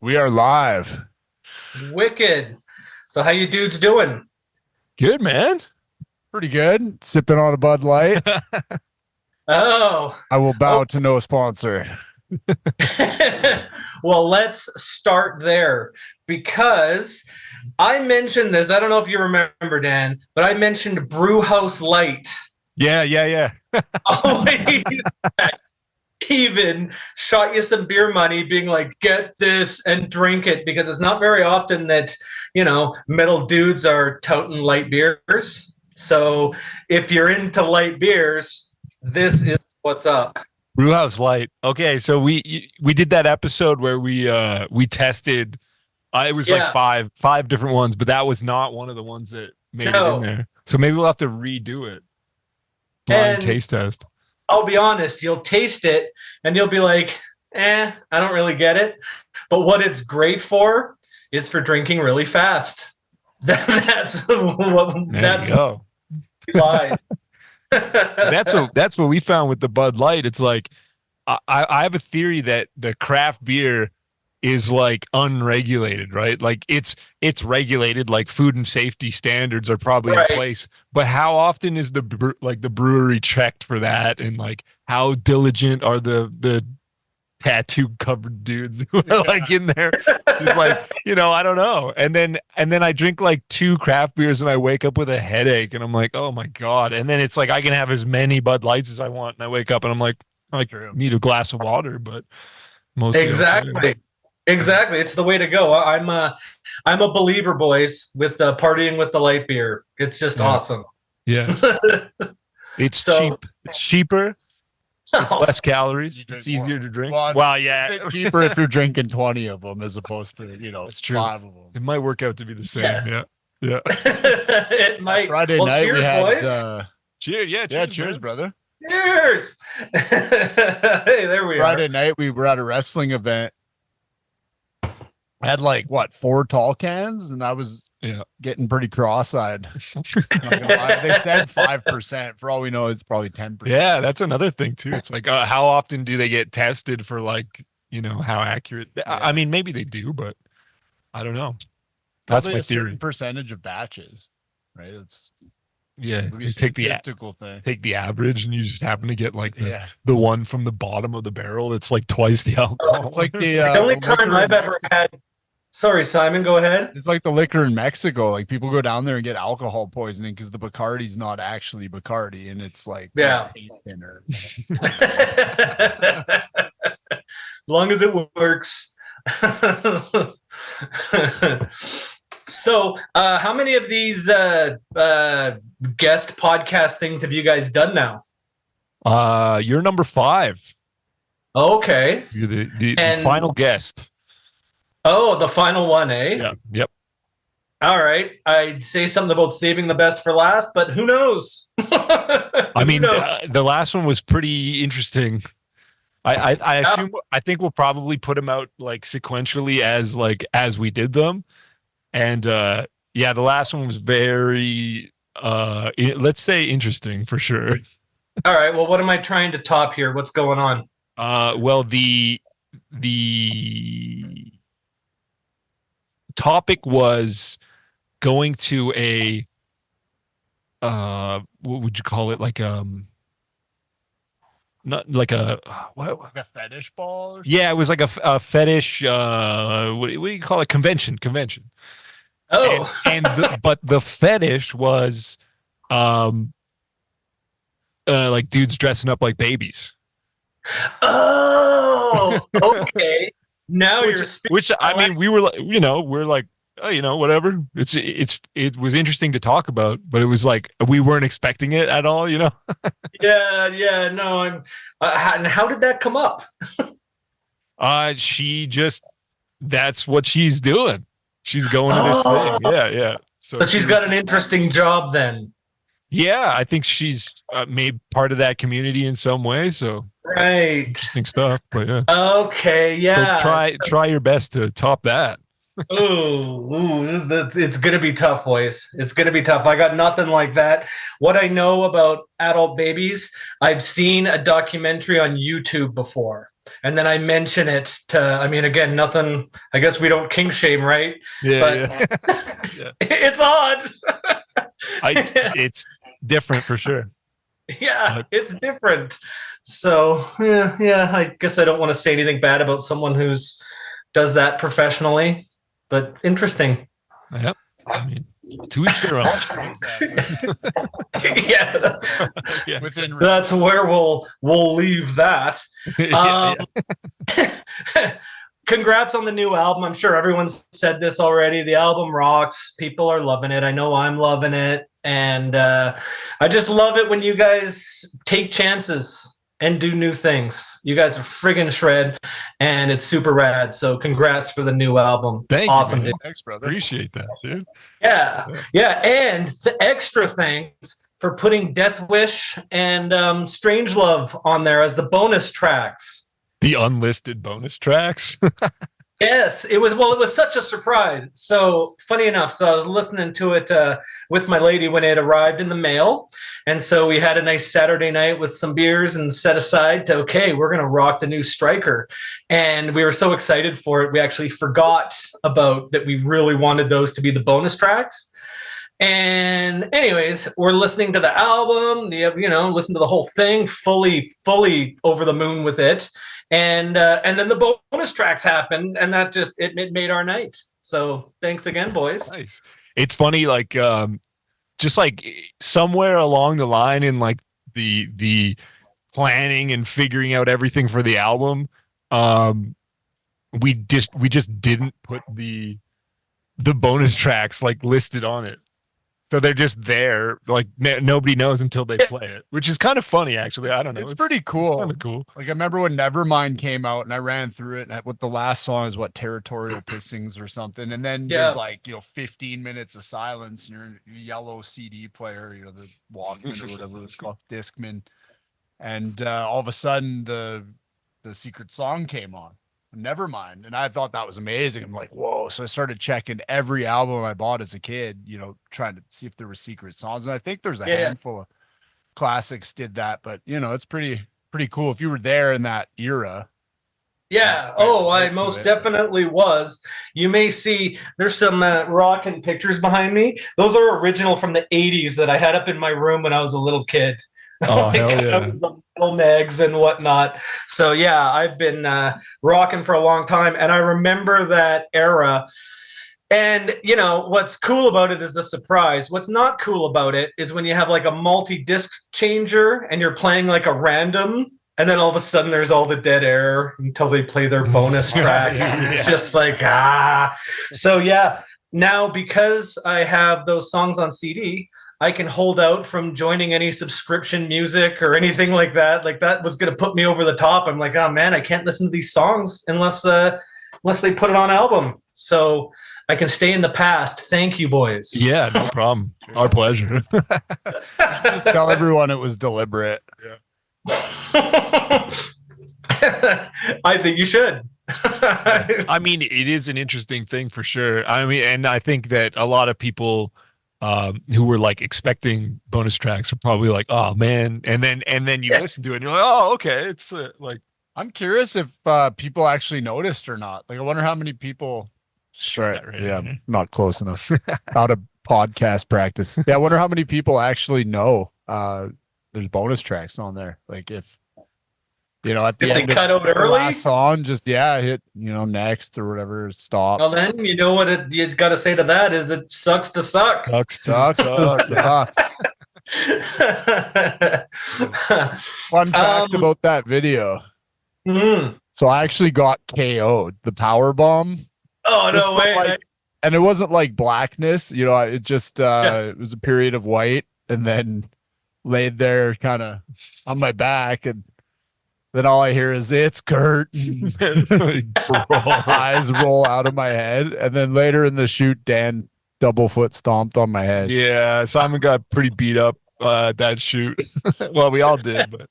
We are live. Wicked. So how you dudes doing? Good, man. Pretty good. Sipping on a Bud Light. Oh. I will bow to no sponsor. Well, let's start there because I mentioned this. I don't know if you remember, Dan, but I mentioned Brewhouse Light. Yeah. Always even shot you some beer money being like, get this and drink it, because it's not very often that, metal dudes are touting light beers. So if you're into light beers, this is what's up. Brewhouse Light. Okay, so we did that episode where we tested. It was like five different ones, but that was not one of the ones that made it in there. So maybe we'll have to redo it. Blind taste test. I'll be honest, you'll taste it and you'll be like, I don't really get it. But what it's great for is for drinking really fast. That's what that's what we found with the Bud Light. It's like I have a theory that the craft beer is like unregulated, right? Like it's regulated, like food and safety standards are probably in place, but how often is the brewery checked for that, and like how diligent are the tattoo covered dudes who are like in there just like, I don't know. And then I drink like 2 craft beers and I wake up with a headache and I'm like, oh my God. And then it's like I can have as many Bud Lights as I want and I wake up and I'm like need a glass of water, but mostly Exactly. It's the way to go. I'm a believer, boys, with partying with the light beer. It's just awesome. Yeah. It's cheap. It's cheaper. It's less calories. It's easier to drink. Well, yeah. Cheaper if you're drinking 20 of them as opposed to, it's true. 5 of them. It might work out to be the same. Yes. Yeah. It might. Friday night cheers, we had boys. Cheers. Cheers, brother. Cheers. Hey, there we are. Friday night we were at a wrestling event. I had 4 tall cans, and I was getting pretty cross-eyed. They said 5%. For all we know, it's probably 10%. Yeah, that's another thing too. It's like how often do they get tested for how accurate? I mean, maybe they do, but I don't know. That's probably my theory. Percentage of batches, right? It's you take the average, and you just happen to get the one from the bottom of the barrel that's like twice the alcohol. It's like the only time I've ever had. Sorry, Simon, go ahead. It's like the liquor in Mexico. Like people go down there and get alcohol poisoning because the Bacardi's not actually Bacardi, and it's like thinner. As long as it works. So, how many of these guest podcast things have you guys done now? You're number 5. Okay. You're the final guest. Oh, the final one, eh? Yeah. Yep. All right. I'd say something about saving the best for last, but who knows? I mean, the last one was pretty interesting. I think we'll probably put them out sequentially as we did them. And the last one was very let's say interesting for sure. All right. Well, what am I trying to top here? What's going on? Well, the topic was going to a what would you call it? Not like a fetish ball? Or yeah, it was like a fetish. What do you call it? Convention. Oh, but the fetish was, like dudes dressing up like babies. Oh, okay. Now which I mean, we were we're like, oh, whatever. It was interesting to talk about, but it was like we weren't expecting it at all. Yeah. No, I'm. And how did that come up? That's what she's doing. She's going to this thing. Yeah. So she's got an interesting job then. Yeah, I think she's made part of that community in some way. So right, interesting stuff. But yeah. Okay, yeah. So try your best to top that. It's gonna be tough, boys. It's gonna be tough. I got nothing like that. What I know about adult babies, I've seen a documentary on YouTube before, and then I mention it to. I mean, again, nothing. I guess we don't kink shame, right? Yeah, but it's odd. It's different for sure. Yeah, it's different. So yeah. I guess I don't want to say anything bad about someone who's does that professionally, but interesting. Yep. I mean, to each their own. Yeah. Yeah. That's where we'll leave that. Congrats on the new album. I'm sure everyone's said this already. The album rocks. People are loving it. I know I'm loving it. And I just love it when you guys take chances and do new things. You guys are friggin' shred, and it's super rad. So congrats for the new album. It's awesome, dude. Thanks, brother. Appreciate that, dude. Yeah. And the extra thanks for putting Death Wish and Strangelove on there as the bonus tracks. The unlisted bonus tracks. Yes, it was such a surprise. So funny enough, I was listening to it with my lady when it arrived in the mail. And so we had a nice Saturday night with some beers and set aside to, okay, we're going to rock the new Striker. And we were so excited for it. We actually forgot about that we really wanted those to be the bonus tracks. And anyways, we're listening to the album, listen to the whole thing, fully over the moon with it. And then the bonus tracks happened, and that just it made our night. So thanks again, boys. Nice. It's funny, like just like somewhere along the line in like the planning and figuring out everything for the album, we just didn't put the bonus tracks like listed on it. So they're just there, like nobody knows until they play it, which is kind of funny, actually. I don't know. It's pretty cool. Kind of cool. Like I remember when Nevermind came out, and I ran through it. And what the last song is, what Territorial Pissings or something, and then there's like 15 minutes of silence, and you're in a yellow CD player, the Walkman or whatever it's called, Discman, and all of a sudden the secret song came on. Nevermind, and I thought that was amazing. I'm like, whoa. So I started checking every album I bought as a kid, trying to see if there were secret songs, and I think there's a handful of classics did that, but it's pretty cool if you were there in that era. I most definitely was. You may see there's some rockin' pictures behind me. Those are original from the 80s that I had up in my room when I was a little kid. Oh, hell yeah. The metal megs and whatnot. So yeah, I've been rocking for a long time, and I remember that era. And what's cool about it is the surprise. What's not cool about it is when you have like a multi-disc changer and you're playing like a random, and then all of a sudden there's all the dead air until they play their bonus track. It's just like So yeah, now because I have those songs on CD, I can hold out from joining any subscription music or anything like that. Like that was going to put me over the top. I'm like, oh man, I can't listen to these songs unless they put it on album. So I can stay in the past. Thank you, boys. Yeah, no problem. Our pleasure. Just tell everyone it was deliberate. Yeah. I think you should. I mean, it is an interesting thing for sure. I mean, and I think that a lot of people who were like expecting bonus tracks are probably like, oh man, and then you listen to it and you're like, oh okay, it's like. I'm curious if people actually noticed or not. Like I wonder how many people. Sure, yeah, not close enough. Out of podcast practice. Yeah, I wonder how many people actually know there's bonus tracks on there. Like if at the end they cut out early, last song, just hit next or whatever, stop. Well, then what you got to say to that is it sucks to suck. Sucks. Fun fact about that video. So I actually got KO'd. The power bomb. Oh no way! And it wasn't like blackness. It just it was a period of white, and then laid there kind of on my back, and then all I hear is "It's Kurt." Eyes roll out of my head, and then later in the shoot, Dan double foot stomped on my head. Yeah, Simon got pretty beat up at that shoot. Well, we all did, but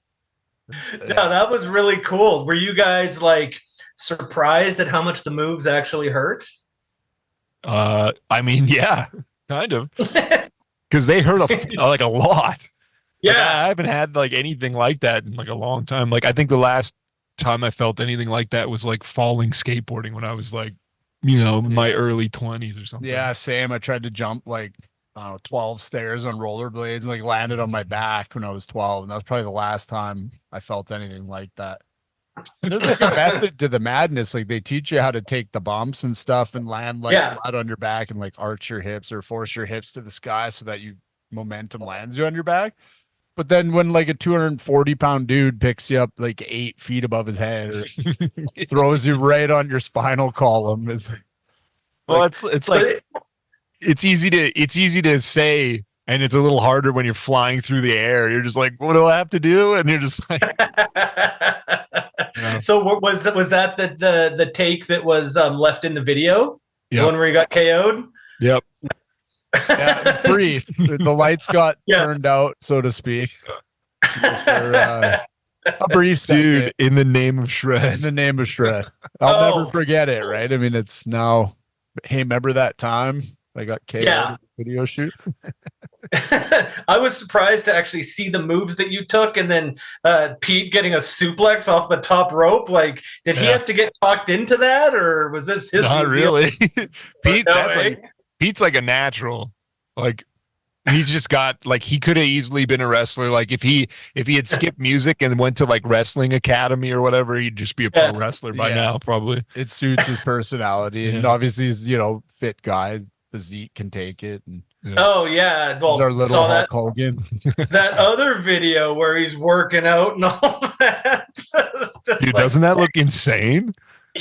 no, that was really cool. Were you guys like surprised at how much the moves actually hurt? I mean, yeah, kind of, because they hurt like a lot. Like, Yeah. I haven't had like anything like that in like a long time. Like I think the last time I felt anything like that was like falling skateboarding when I was like, my early 20s or something. Yeah, same. I tried to jump like, I don't know, 12 stairs on rollerblades and like landed on my back when I was 12. And that was probably the last time I felt anything like that. And there's like a method to the madness. Like they teach you how to take the bumps and stuff and land like Yeah. flat on your back and like arch your hips or force your hips to the sky so that you momentum lands you on your back. But then when like a 240-pound dude picks you up like 8 feet above his head, throws you right on your spinal column, is Well, it's like it's easy to say, and it's a little harder when you're flying through the air. You're just like, what do I have to do? And you're just like, So was that the take that was left in the video? Yep. The one where he got KO'd? Yep. yeah, it was brief. The lights got turned out, so to speak. For, a brief Dude, second. in the name of Shred. In the name of Shred. I'll never forget it, right? I mean, it's now, hey, remember that time I got KO'd at the video shoot? I was surprised to actually see the moves that you took, and then Pete getting a suplex off the top rope. Like, did he have to get talked into that, or was this his? Not really. Pete, No Pete's like a natural. Like he's just got like he could have easily been a wrestler. Like if he had skipped music and went to like wrestling academy or whatever, he'd just be a pro wrestler by now, probably. It suits his personality, and obviously he's fit guy. Physique can take it. And oh yeah, well, our little Hulk Hogan. That other video where he's working out and all that. Dude, doesn't that look insane?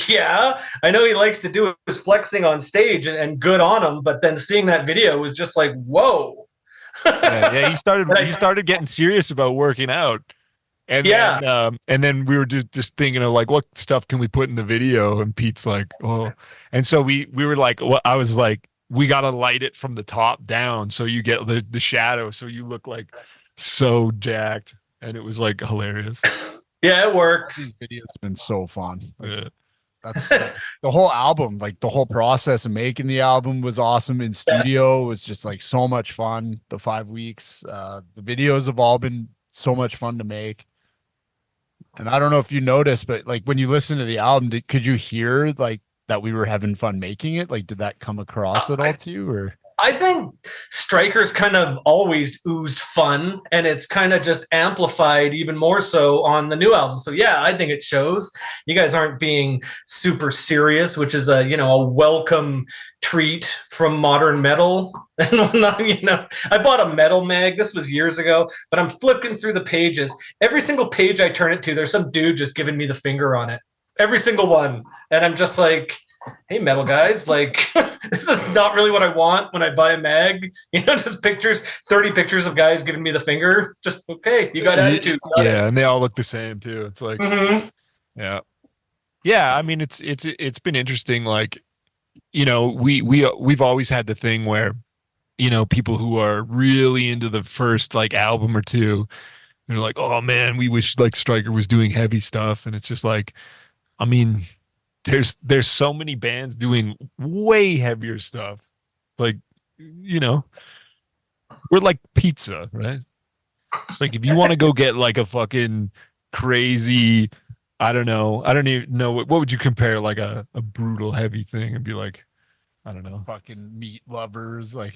Yeah, I know he likes to do his flexing on stage, and good on him. But then seeing that video was just like, whoa. He started getting serious about working out, and then we were just thinking of like, what stuff can we put in the video? And Pete's like, oh, and so we were like, well, I was like, we gotta light it from the top down so you get the shadow, so you look like so jacked, and it was like hilarious. Yeah, it worked. These videos have been so fun. Yeah. That's the whole album, like the whole process of making the album was awesome. In studio was just like so much fun. The 5 weeks, the videos have all been so much fun to make. And I don't know if you noticed, but like when you listen to the album, could you hear like that we were having fun making it? Like, did that come across at all to you? Or I think Strikers kind of always oozed fun, and it's kind of just amplified even more so on the new album. So yeah, I think it shows. You guys aren't being super serious, which is a welcome treat from modern metal. I bought a metal mag. This was years ago, but I'm flipping through the pages. Every single page I turn it to, there's some dude just giving me the finger on it. Every single one, and I'm just like, hey, metal guys, like this is not really what I want when I buy a mag. Just 30 pictures of guys giving me the finger. Just okay, you got attitude. And they all look the same too. It's like, yeah. I mean, it's been interesting. Like, we've always had the thing where, people who are really into the first like album or two, they're like, oh man, we wish like Striker was doing heavy stuff, and it's just like, I mean, there's so many bands doing way heavier stuff. Like, we're like pizza, right? Like if you want to go get like a fucking crazy, I don't even know what would you compare like a brutal heavy thing and be like, I don't know, fucking meat lovers, like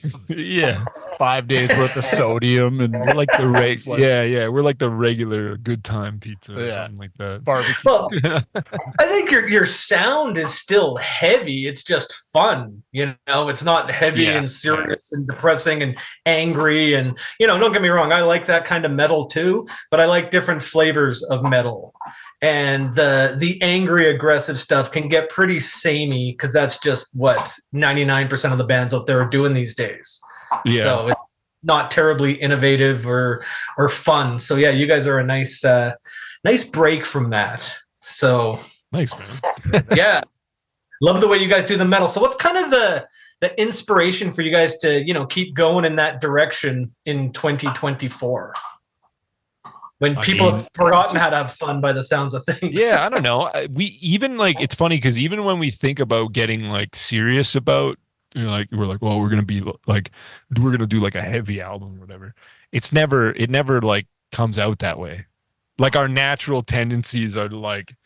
5 days worth of sodium, and we're like the we're like the regular good time pizza or something like that. Barbecue. Well, I think your sound is still heavy. It's just fun, It's not heavy and serious and depressing and angry, and don't get me wrong, I like that kind of metal too, but I like different flavors of metal. And the angry, aggressive stuff can get pretty samey because that's just what 99% of the bands out there are doing these days. Yeah. So it's not terribly innovative or fun. So yeah, you guys are a nice break from that. So thanks, man. Yeah, love the way you guys do the metal. So what's kind of the inspiration for you guys to keep going in that direction in 2024? When people have forgotten how to have fun by the sounds of things. Yeah, I don't know. We even like, it's funny because even when we think about getting like serious about we're like, well, we're gonna be like, we're gonna do like a heavy album or whatever. It never like comes out that way. Like our natural tendencies are to like,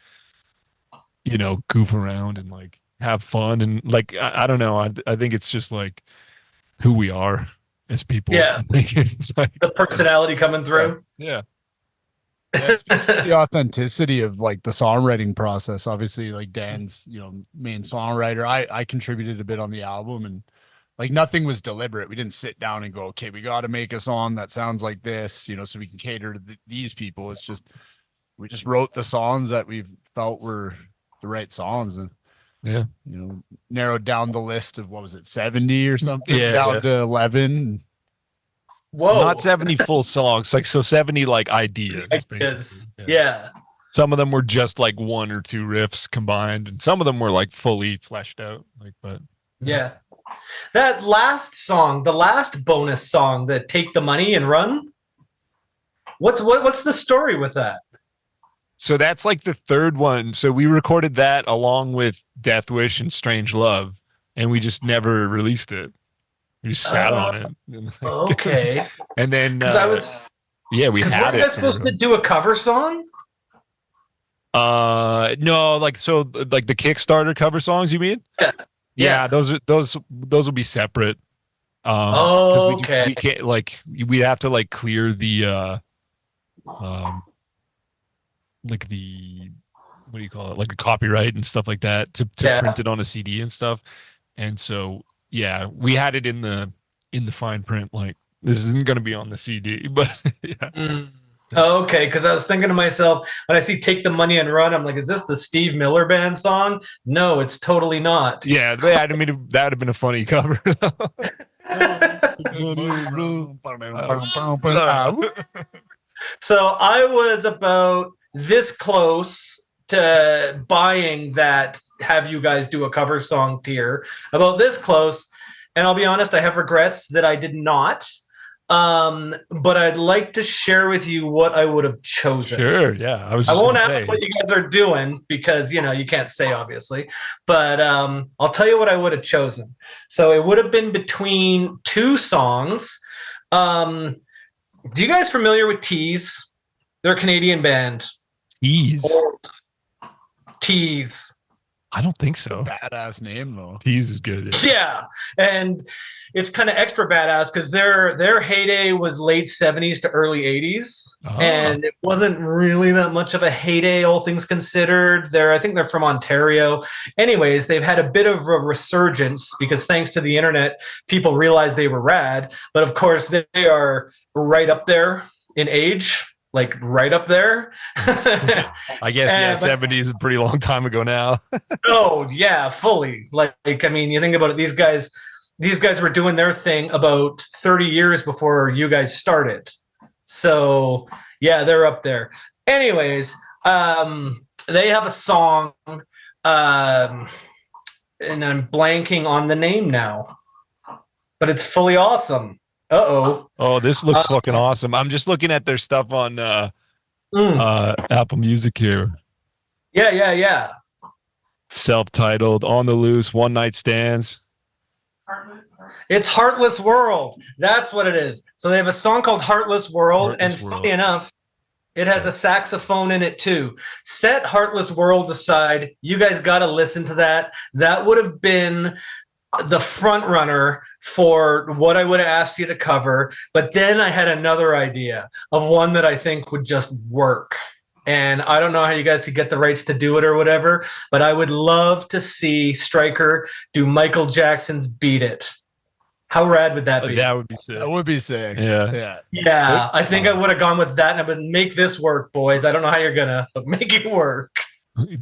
goof around and like have fun and like I don't know. I think it's just like who we are as people. Yeah. I think it's like The personality coming through. yeah. Yeah, it speaks to the authenticity of like the songwriting process. Obviously, like Dan's, main songwriter. I contributed a bit on the album, and like nothing was deliberate. We didn't sit down and go, okay, we got to make a song that sounds like this, so we can cater to these people. It's just we just wrote the songs that we felt were the right songs, and Yeah. narrowed down the list of what was it, 70 or something, Yeah, down yeah. to 11. Whoa. Not 70 full songs, like so 70 like ideas, Yes. basically. Yeah. Some of them were just like one or two riffs combined, and some of them were like fully fleshed out. Like, but Yeah. That last song, the last bonus song, the Take the Money and Run. What's the story with that? so that's like the third one. So we recorded that along with Death Wish and Strange Love, and we just never released it. We just sat on it. Okay. And then Because I was we because had weren't you it. guys supposed to do a cover song? No, like so like the Kickstarter cover songs, you mean? Yeah. Yeah, those will be separate. 'Cause Okay. we can't like we have to like clear the like the what do you call it? Like the copyright and stuff like that to Yeah. print it on a CD and stuff. And so yeah, we had it in the fine print, like this isn't gonna be on the CD, but yeah. Mm. Okay, because I was thinking to myself, when I see Take the Money and Run, I'm like, is this the Steve Miller Band song? No, it's totally not. Yeah, that would have been a funny cover. So I was about this close to buying that Have You Guys Do a Cover Song tier, about this close. And I'll be honest, I have regrets that I did not. But I'd like to share with you what I would have chosen. Sure, yeah. I was I just won't gonna ask say. what you guys are doing because you can't say obviously, but I'll tell you what I would have chosen. So it would have been between two songs. Do you guys familiar with Tease? They're a Canadian band. Tease. Tease. I don't think so. Badass name though. Tease is good. Yeah, and it's kind of extra badass because their heyday was late 70s to early 80s, Oh. and it wasn't really that much of a heyday, all things considered. I think they're from Ontario. Anyways, they've had a bit of a resurgence because thanks to the internet, people realized they were rad. But of course, they are right up there in age. Like right up there. I guess yeah, but- 70s is a pretty long time ago now. Oh yeah, fully. Like I mean, you think about it, these guys were doing their thing about 30 years before you guys started. So yeah, they're up there. Anyways, they have a song, and I'm blanking on the name now, but it's fully awesome. Uh-oh. Oh, this looks fucking awesome. I'm just looking at their stuff on Apple Music here. Yeah. Self-titled, On the Loose, One Night Stands. It's Heartless World. That's what it is. So they have a song called Heartless World, Heartless and World. funny enough, it has a saxophone in it too. Set Heartless World aside. You guys got to listen to that. That would have been the front runner for what I would have asked you to cover. But then I had another idea of one that I think would just work. And I don't know how you guys could get the rights to do it or whatever, but I would love to see Stryker do Michael Jackson's Beat It. How rad would that be? That would be sick. That would be sick. Yeah. Yeah, I think I would have gone with that and I would make this work, boys. I don't know how you're gonna, but make it work.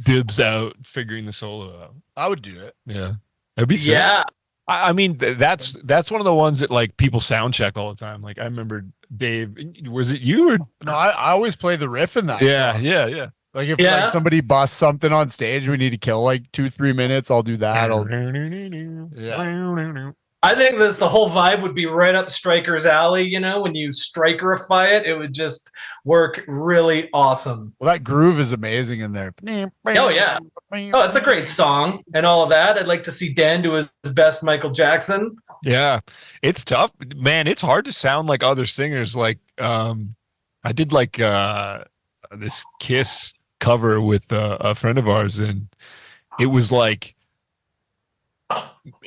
Dibs out, figuring the solo out. I would do it. Yeah. That'd be sick. Yeah. I mean, that's one of the ones that like people sound check all the time. Like I remember Dave, was it you or? No, I always play the riff in that. Yeah. Like if Yeah. like somebody busts something on stage, we need to kill like 2-3 minutes. I'll do that. I think this the whole vibe would be right up Striker's alley. You know, when you Strikerify it, it would just work really awesome. Well, that groove is amazing in there. Oh yeah, oh, it's a great song and all of that. I'd like to see Dan do his best Michael Jackson. Yeah, it's tough, man. It's hard to sound like other singers. Like, I did like this Kiss cover with a friend of ours, and it was like,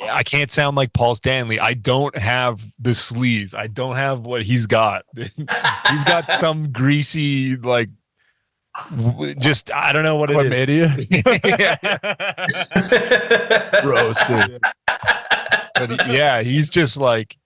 I can't sound like Paul Stanley. I don't have the sleeves. I don't have what he's got. He's got some greasy, like, just, I don't know what it is. Roasted. But yeah, he's just like,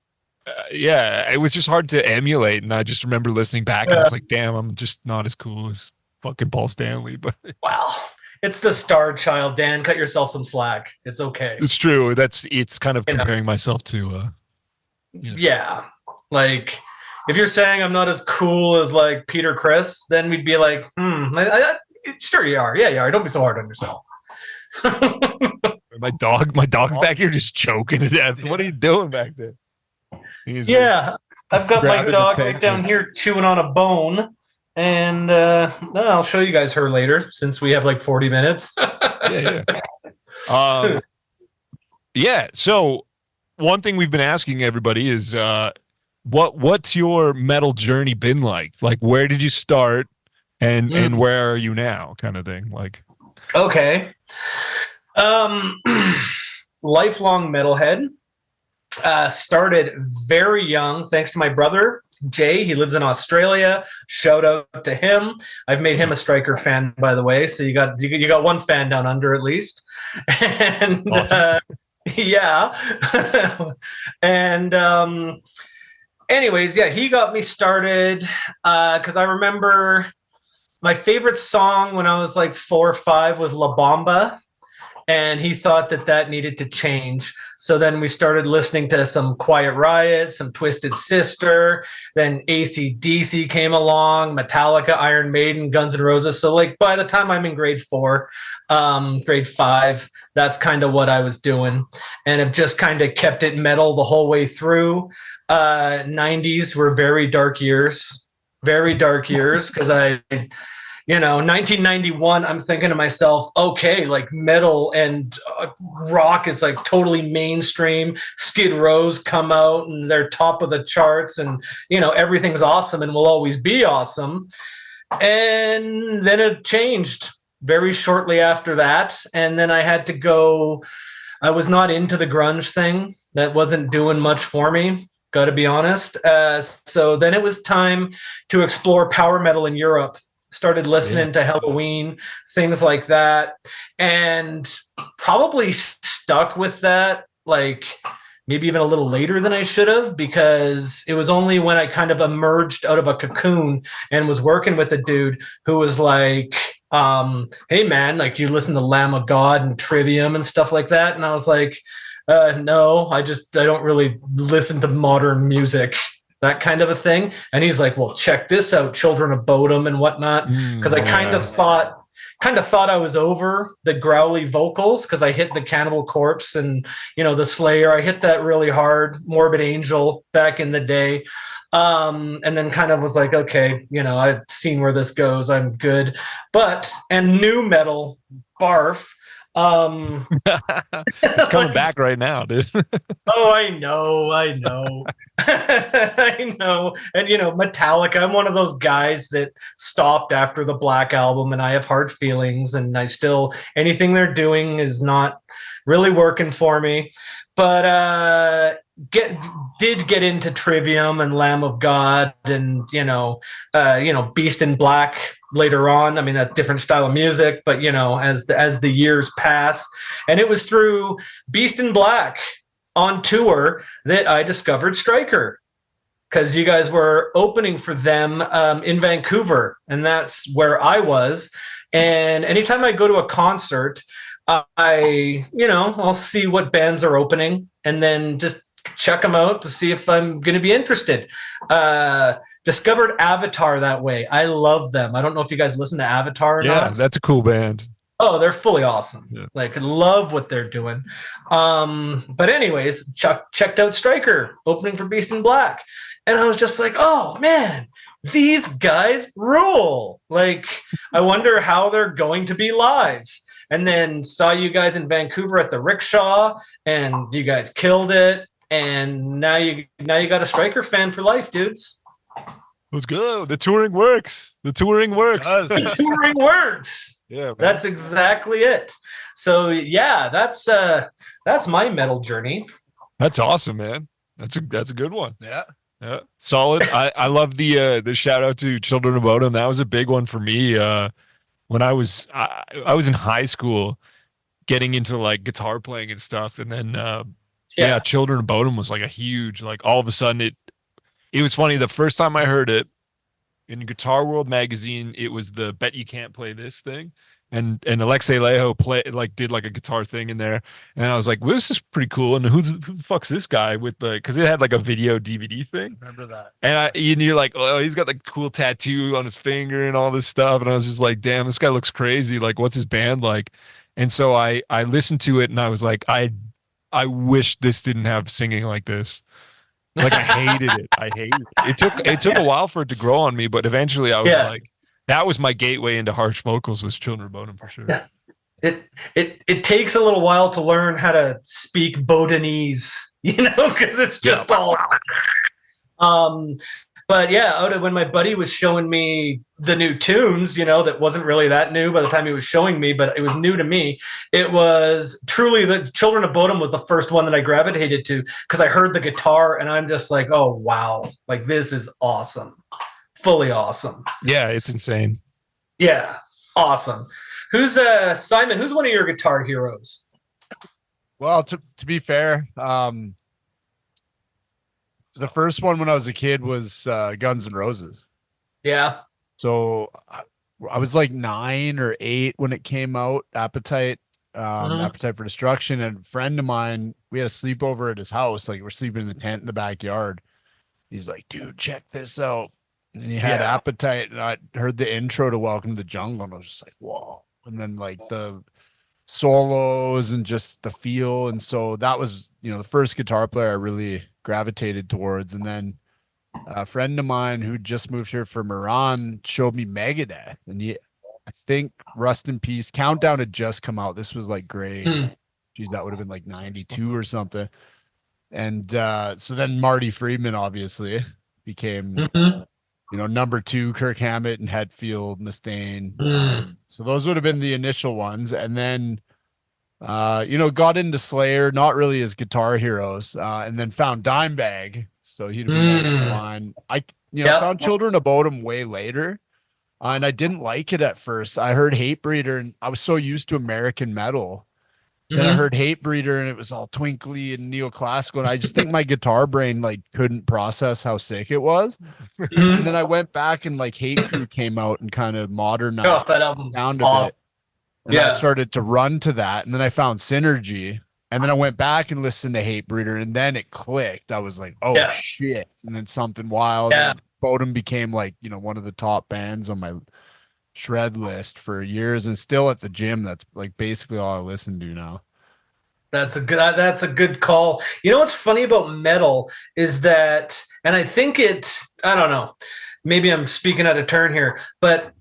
yeah, it was just hard to emulate. And I just remember listening back and I was like, damn, I'm just not as cool as fucking Paul Stanley. But wow. It's the star child, Dan. Cut yourself some slack. It's okay. It's true. It's kind of comparing myself to yeah. Like, if you're saying I'm not as cool as like Peter Criss, then we'd be like, sure you are. Yeah, you are. Don't be so hard on yourself. my dog's back here just choking to death. What are you doing back there? Yeah, I've got my dog right down here chewing on a bone. And I'll show you guys her later since we have like 40 minutes. Yeah. So one thing we've been asking everybody is what's your metal journey been like? Like, where did you start and where are you now, kind of thing? Like, okay. Lifelong metalhead. Started very young thanks to my brother Jay. He lives in Australia. Shout out to him. I've made him a Striker fan, by the way. So you got one fan down under at least. And awesome. Yeah. And anyways, yeah, he got me started because I remember my favorite song when I was like 4 or 5 was La Bamba. And he thought that needed to change. So then we started listening to some Quiet Riot, some Twisted Sister. Then AC/DC came along, Metallica, Iron Maiden, Guns N' Roses. So like by the time I'm in grade 4, grade 5, that's kind of what I was doing. And I've just kind of kept it metal the whole way through. 90s were very dark years because 1991, I'm thinking to myself, okay, like metal and rock is like totally mainstream. Skid Row's come out and they're top of the charts and, everything's awesome and will always be awesome. And then it changed very shortly after that. And then I had to go, I was not into the grunge thing. That wasn't doing much for me, got to be honest. So then it was time to explore power metal in Europe. Started listening to Halloween, things like that, and probably stuck with that, like maybe even a little later than I should have, because it was only when I kind of emerged out of a cocoon and was working with a dude who was like, hey man, like you listen to Lamb of God and Trivium and stuff like that. And I was like, no, I don't really listen to modern music. That kind of a thing. And he's like, well, check this out, Children of Bodom and whatnot. Because I kind of thought I was over the growly vocals because I hit the Cannibal Corpse and, the Slayer. I hit that really hard, Morbid Angel back in the day. And then kind of was like, okay, I've seen where this goes. I'm good. And new metal, barf. It's coming back right now, dude. Oh, I know. I know. And Metallica, I'm one of those guys that stopped after the Black Album, and I have hard feelings, and anything they're doing is not really working for me. But did get into Trivium and Lamb of God and Beast in Black later on. I mean, a different style of music, but as the years pass, and it was through Beast in Black on tour that I discovered Striker, because you guys were opening for them in Vancouver, and that's where I was. And anytime I go to a concert, I'll see what bands are opening and then just check them out to see if I'm going to be interested. Discovered Avatar that way. I love them. I don't know if you guys listen to Avatar or not. Yeah, that's a cool band. Oh, they're fully awesome. Yeah. Like, I love what they're doing. But anyways, checked out Striker opening for Beast in Black, and I was just like, oh man, these guys rule. Like, I wonder how they're going to be live. And then saw you guys in Vancouver at the Rickshaw, and you guys killed it. And now you got a Striker fan for life, dudes. Let's go. The touring works. The touring works. The touring works. Yeah, man. That's exactly it. So yeah, that's my metal journey. That's awesome, man. That's a good one. Yeah. Yeah, solid. I love the shout out to Children of Bodom. That was a big one for me. When I was in high school, getting into like guitar playing and stuff, and then yeah, Children of Bodom was like a huge, like, all of a sudden it was funny. The first time I heard it in Guitar World magazine, it was the Bet You Can't Play This thing. And Alexei Leho did like a guitar thing in there. And I was like, well, this is pretty cool. And who the fuck's this guy with the, because it had like a video DVD thing. Remember that. And you're like, oh, he's got like cool tattoo on his finger and all this stuff. And I was just like, damn, this guy looks crazy. Like, what's his band like? And so I listened to it and I was like, I wish this didn't have singing like this. Like, I hated it. I hated it. It took a while for it to grow on me, but eventually I was like, that was my gateway into harsh vocals, was Children of Bodom for sure. Yeah. It takes a little while to learn how to speak Bodinese, because it's just all. But yeah, when my buddy was showing me the new tunes, that wasn't really that new by the time he was showing me, but it was new to me. It was truly the Children of Bodom was the first one that I gravitated to because I heard the guitar and I'm just like, oh wow, like this is awesome, fully awesome. Yeah, it's insane. Yeah, awesome. Who's Simon? Who's one of your guitar heroes? Well, to be fair, the first one when I was a kid was Guns N' Roses. Yeah. So I was like 9 or 8 when it came out. Appetite for Destruction. And a friend of mine, we had a sleepover at his house. Like, we're sleeping in the tent in the backyard. He's like, dude, check this out. And he had Appetite, and I heard the intro to Welcome to the Jungle, and I was just like, whoa. And then like the solos and just the feel. And so that was, the first guitar player I really gravitated towards. And then a friend of mine who just moved here from Iran showed me Megadeth. And I think Rust in Peace Countdown had just come out. This was like great. Geez, that would have been like 92 or something. And so then Marty Friedman obviously became number 2, Kirk Hammett and Hetfield, Mustaine. So those would have been the initial ones. And then, got into Slayer, not really as guitar heroes, and then found Dimebag. So he'd be next in line. I found Children of Bodom way later, and I didn't like it at first. I heard Hatebreeder, and I was so used to American metal. Then I heard Hatebreeder, and it was all twinkly and neoclassical, and I just think my guitar brain couldn't process how sick it was. And then I went back and Hate Crew came out and kind of modernized that album's sound awesome. of it. And I started to run to that, and then I found Synergy, and then I went back and listened to Hatebreeder, and then it clicked. I was like, oh shit. And then Something Wild. And Bodom became one of the top bands on my shred list for years, and still at the gym. That's basically all I listen to now. That's a good call. What's funny about metal is that, and I think I don't know, maybe I'm speaking out of turn here, but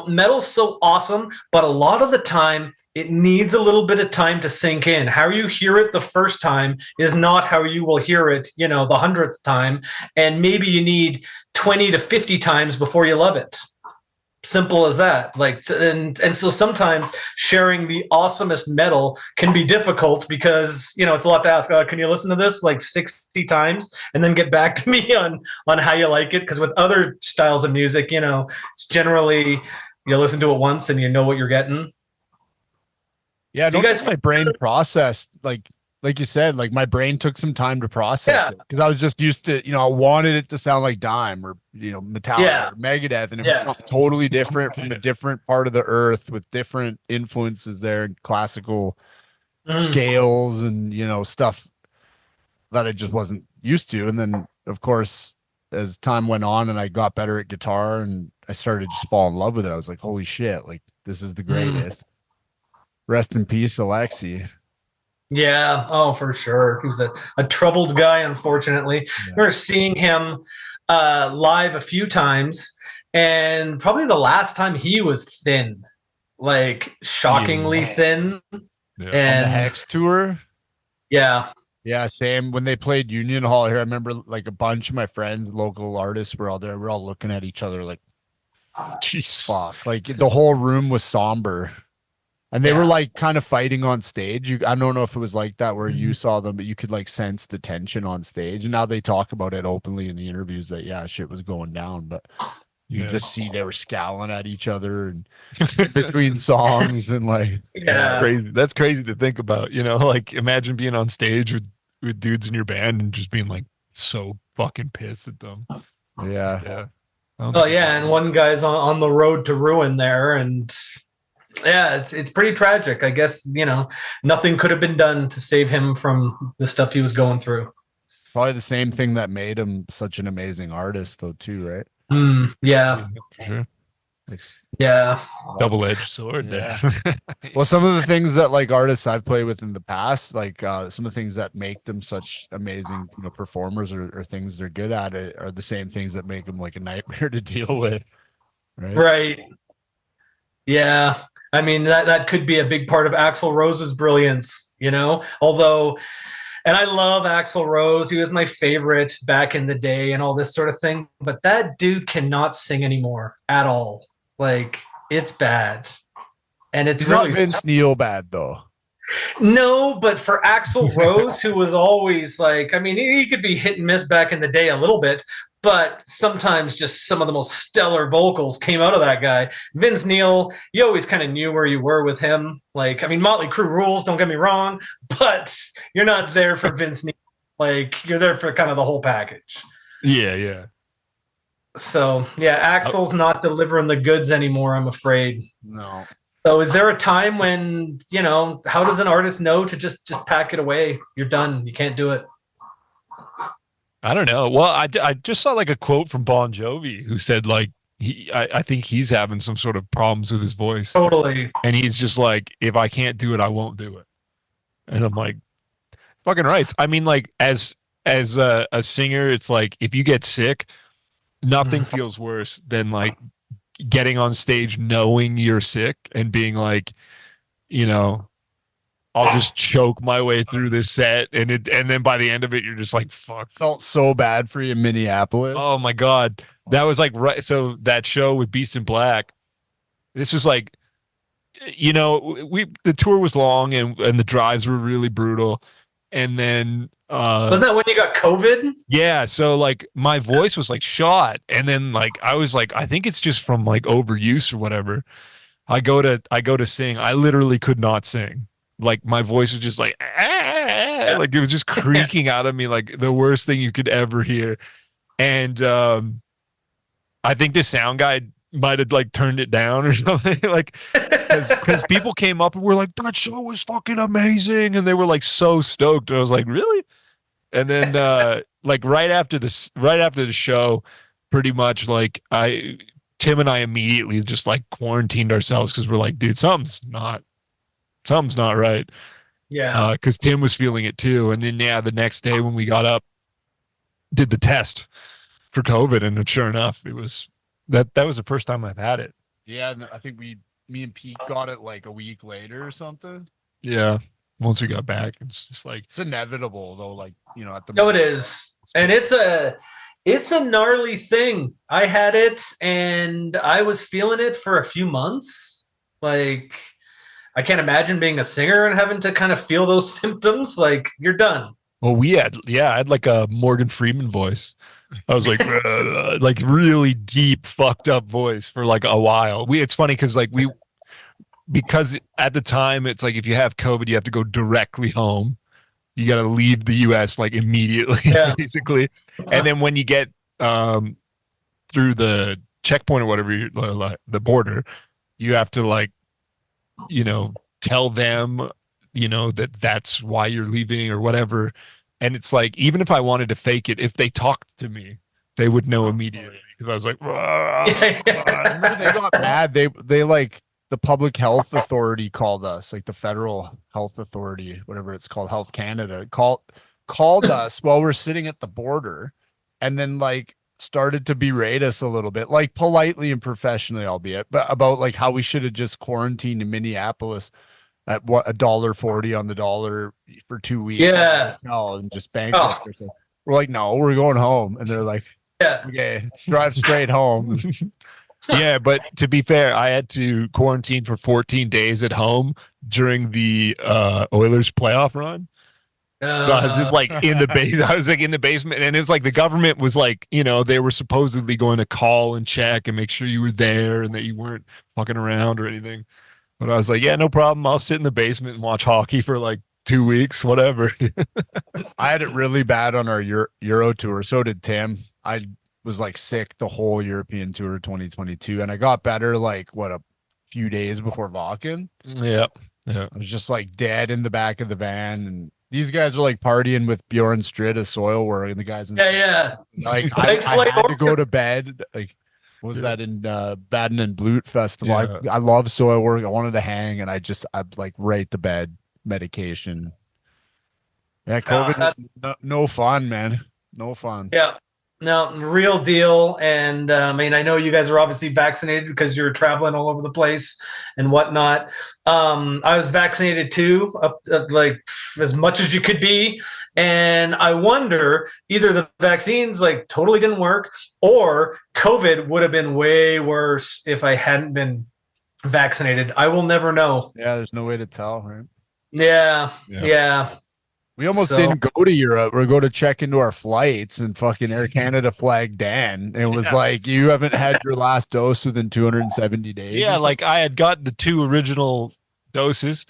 metal's so awesome, but a lot of the time it needs a little bit of time to sink in. How you hear it the first time is not how you will hear it, the 100th time. And maybe you need 20 to 50 times before you love it. Simple as that. And so sometimes sharing the awesomest metal can be difficult because it's a lot to ask. Can you listen to this 60 times and then get back to me on how you like it? Because with other styles of music, it's generally you listen to it once and you know what you're getting. Yeah, do you guys? My brain processed like you said, my brain took some time to process it because I was just used to, I wanted it to sound like Dime or, Metallica or Megadeth. And it was something totally different from a different part of the earth with different influences there and classical scales and, stuff that I just wasn't used to. And then, of course, as time went on and I got better at guitar and I started to just fall in love with it, I was like, holy shit, this is the greatest. Rest in peace, Alexi. Yeah, oh, for sure. He was a troubled guy, unfortunately. I remember seeing him live a few times, and probably the last time he was thin, like shockingly thin. Yeah. On And the Hex tour. yeah, Yeah, same. When they played Union Hall here, I remember like a bunch of my friends, local artists, were all there. We're all looking at each other like, Jesus. fuck. Like the whole room was somber. And they were like kind of fighting on stage. I don't know if it was like that where you saw them, but you could like sense the tension on stage. And now they talk about it openly in the interviews that, yeah, shit was going down. But you just see they were scowling at each other and between songs and like, crazy. That's crazy to think about, you know, like imagine being on stage with dudes in your band and just being like so fucking pissed at them. yeah. Oh yeah, and one guy's on the road to ruin there, and yeah, it's pretty tragic. I guess, you know, nothing could have been done to save him from the stuff he was going through. Probably the same thing that made him such an amazing artist, though, too, right? Yeah, for sure. Yeah, double-edged sword. Yeah. Well, some of the things that like artists I've played with in the past, like some of the things that make them such amazing, you know, performers or things they're good at it are the same things that make them like a nightmare to deal with. Right. Yeah. I mean, that could be a big part of Axl Rose's brilliance, you know, although, and I love Axl Rose. He was my favorite back in the day and all this sort of thing, but that dude cannot sing anymore at all. Like, it's bad. And it's He's really not Vince Neil bad though. No, but for Axl Rose, who was always like, I mean, he could be hit and miss back in the day a little bit, but sometimes just some of the most stellar vocals came out of that guy. Vince Neil, you always kind of knew where you were with him. Like, I mean, Motley Crue rules, don't get me wrong, but you're not there for Vince Neil. Like, you're there for kind of the whole package. Yeah. So, yeah, Axl's not delivering the goods anymore, I'm afraid. No. So is there a time when, you know, how does an artist know to just pack it away? You're done. You can't do it. I don't know. Well, I just saw like a quote from Bon Jovi who said like I think he's having some sort of problems with his voice. Totally. And he's just like, if I can't do it, I won't do it. And I'm like, fucking right. I mean, like as a singer, it's like if you get sick, nothing feels worse than like getting on stage knowing you're sick and being like, you know, I'll just choke my way through this set, and then by the end of it, you're just like, fuck. Felt so bad for you in Minneapolis. Oh my god, that was like right. So that show with Beast in Black, this is like, you know, the tour was long and the drives were really brutal, and then wasn't that when you got COVID? Yeah, so like my voice was like shot, and then like I was like, I think it's just from like overuse or whatever. I go to sing, I literally could not sing. Like my voice was just like, like it was just creaking out of me, like the worst thing you could ever hear. And I think the sound guy might have like turned it down or something, like because people came up and were like, that show was fucking amazing, and they were like so stoked. And I was like, really? And then like right after the show, pretty much like Tim and I immediately just like quarantined ourselves because we're like, dude, something's not right. Yeah. Because Tim was feeling it too. And then the next day when we got up, did the test for COVID, and sure enough, it was that was the first time I've had it. Yeah, I think me and Pete got it like a week later or something. Yeah. Once we got back, it's just like, it's inevitable though, like, you know, at the No, it is. And it's a gnarly thing. I had it and I was feeling it for a few months. Like, I can't imagine being a singer and having to kind of feel those symptoms. Like, you're done. Well, I had like a Morgan Freeman voice. I was like, like really deep, fucked up voice for like a while. It's funny because at the time it's like if you have COVID, you have to go directly home. You got to leave the U.S. like immediately, basically. And then when you get through the checkpoint or whatever, the border, you have to like, you know, tell them, you know, that's why you're leaving or whatever. And it's like, even if I wanted to fake it, if they talked to me, they would know immediately because I was like, I remember they got mad. They like the public health authority called us, like the federal health authority, whatever it's called, Health Canada, called us while we're sitting at the border, and then like started to berate us a little bit, like politely and professionally, albeit, but about like how we should have just quarantined in Minneapolis at what $1.40 on the dollar for 2 weeks. Yeah. And just bankrupt ourselves. We're like, no, we're going home. And they're like, Yeah. okay, drive straight home. Yeah, but to be fair, I had to quarantine for 14 days at home during the Oilers playoff run. So I was just like in the base. I was like in the basement, and it was like the government was like, you know, they were supposedly going to call and check and make sure you were there and that you weren't fucking around or anything. But I was like, yeah, no problem. I'll sit in the basement and watch hockey for like 2 weeks, whatever. I had it really bad on our Euro tour. So did Tim. I was like sick the whole European tour 2022, and I got better like a few days before Vakken. Yeah. I was just like dead in the back of the van, and these guys were like partying with Bjorn Stritt, soil work, and the guys. Like I had to go to bed. Like, what was that in Baden and Blut Festival? I love soil work. I wanted to hang, and I like right to bed medication. Yeah, COVID was no fun, man. No fun. Yeah. No, real deal. And I mean, I know you guys are obviously vaccinated because you're traveling all over the place and whatnot. I was vaccinated too, like as much as you could be. And I wonder either the vaccines like totally didn't work, or COVID would have been way worse if I hadn't been vaccinated. I will never know. Yeah, there's no way to tell, right? Yeah. We almost didn't go to Europe. We're going to check into our flights, and fucking Air Canada flagged Dan. It was like, you haven't had your last dose within 270 days. Yeah, like I had got the 2 original doses,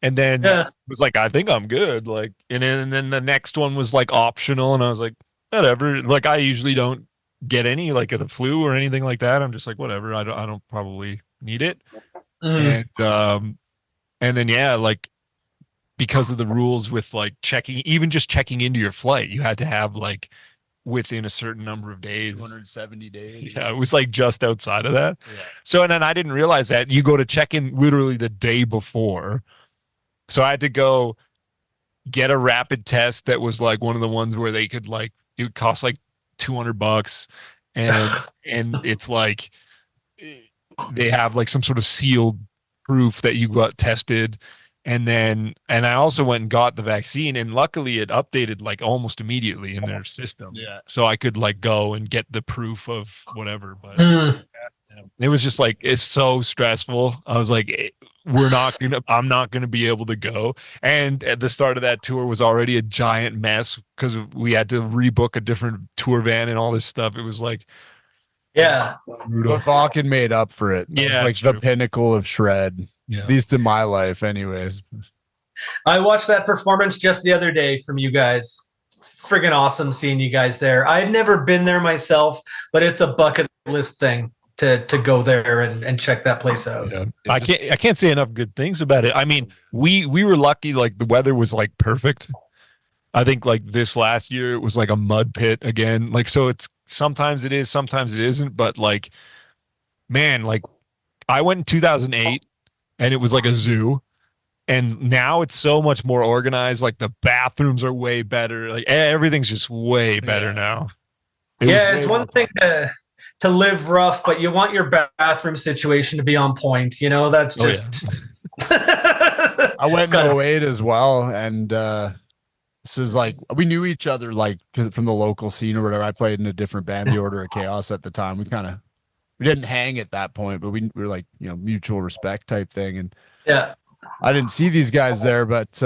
and then it was like, I think I'm good. Like, and then the next one was like optional, and I was like, whatever. Like, I usually don't get any like of the flu or anything like that. I'm just like, whatever. I don't probably need it. And then like, because of the rules with like even just checking into your flight, you had to have like within a certain number of days, 270 days. Yeah, it was like just outside of that. Yeah. So, and then I didn't realize that you go to check in literally the day before. So I had to go get a rapid test that was like one of the ones where they could like, it would cost like $200, and it's like they have like some sort of sealed proof that you got tested. And I also went and got the vaccine, and luckily it updated like almost immediately in their system. Yeah. So I could like go and get the proof of whatever. But it was just like, it's so stressful. I was like, I'm not gonna be able to go. And at the start of that tour was already a giant mess because we had to rebook a different tour van and all this stuff. It was like, yeah, but Vakken made up for it. Yeah, it's like the pinnacle of shred. Yeah. At least in my life, anyways. I watched that performance just the other day from you guys. Friggin' awesome seeing you guys there. I've never been there myself, but it's a bucket list thing to go there and check that place out. Yeah. I can't say enough good things about it. I mean, we were lucky, like the weather was like perfect. I think like this last year it was like a mud pit again. Like, so it's sometimes it is, sometimes it isn't, but like, man, like I went in 2008 and it was like a zoo, and now it's so much more organized. Like the bathrooms are way better. Like everything's just way better now. It's one thing to live rough, but you want your bathroom situation to be on point. You know, that's just. I went in 08 as well, and this is like, we knew each other like from the local scene or whatever. I played in a different band, the Order of Chaos, at the time. We didn't hang at that point, but we were like, you know, mutual respect type thing. And I didn't see these guys there, but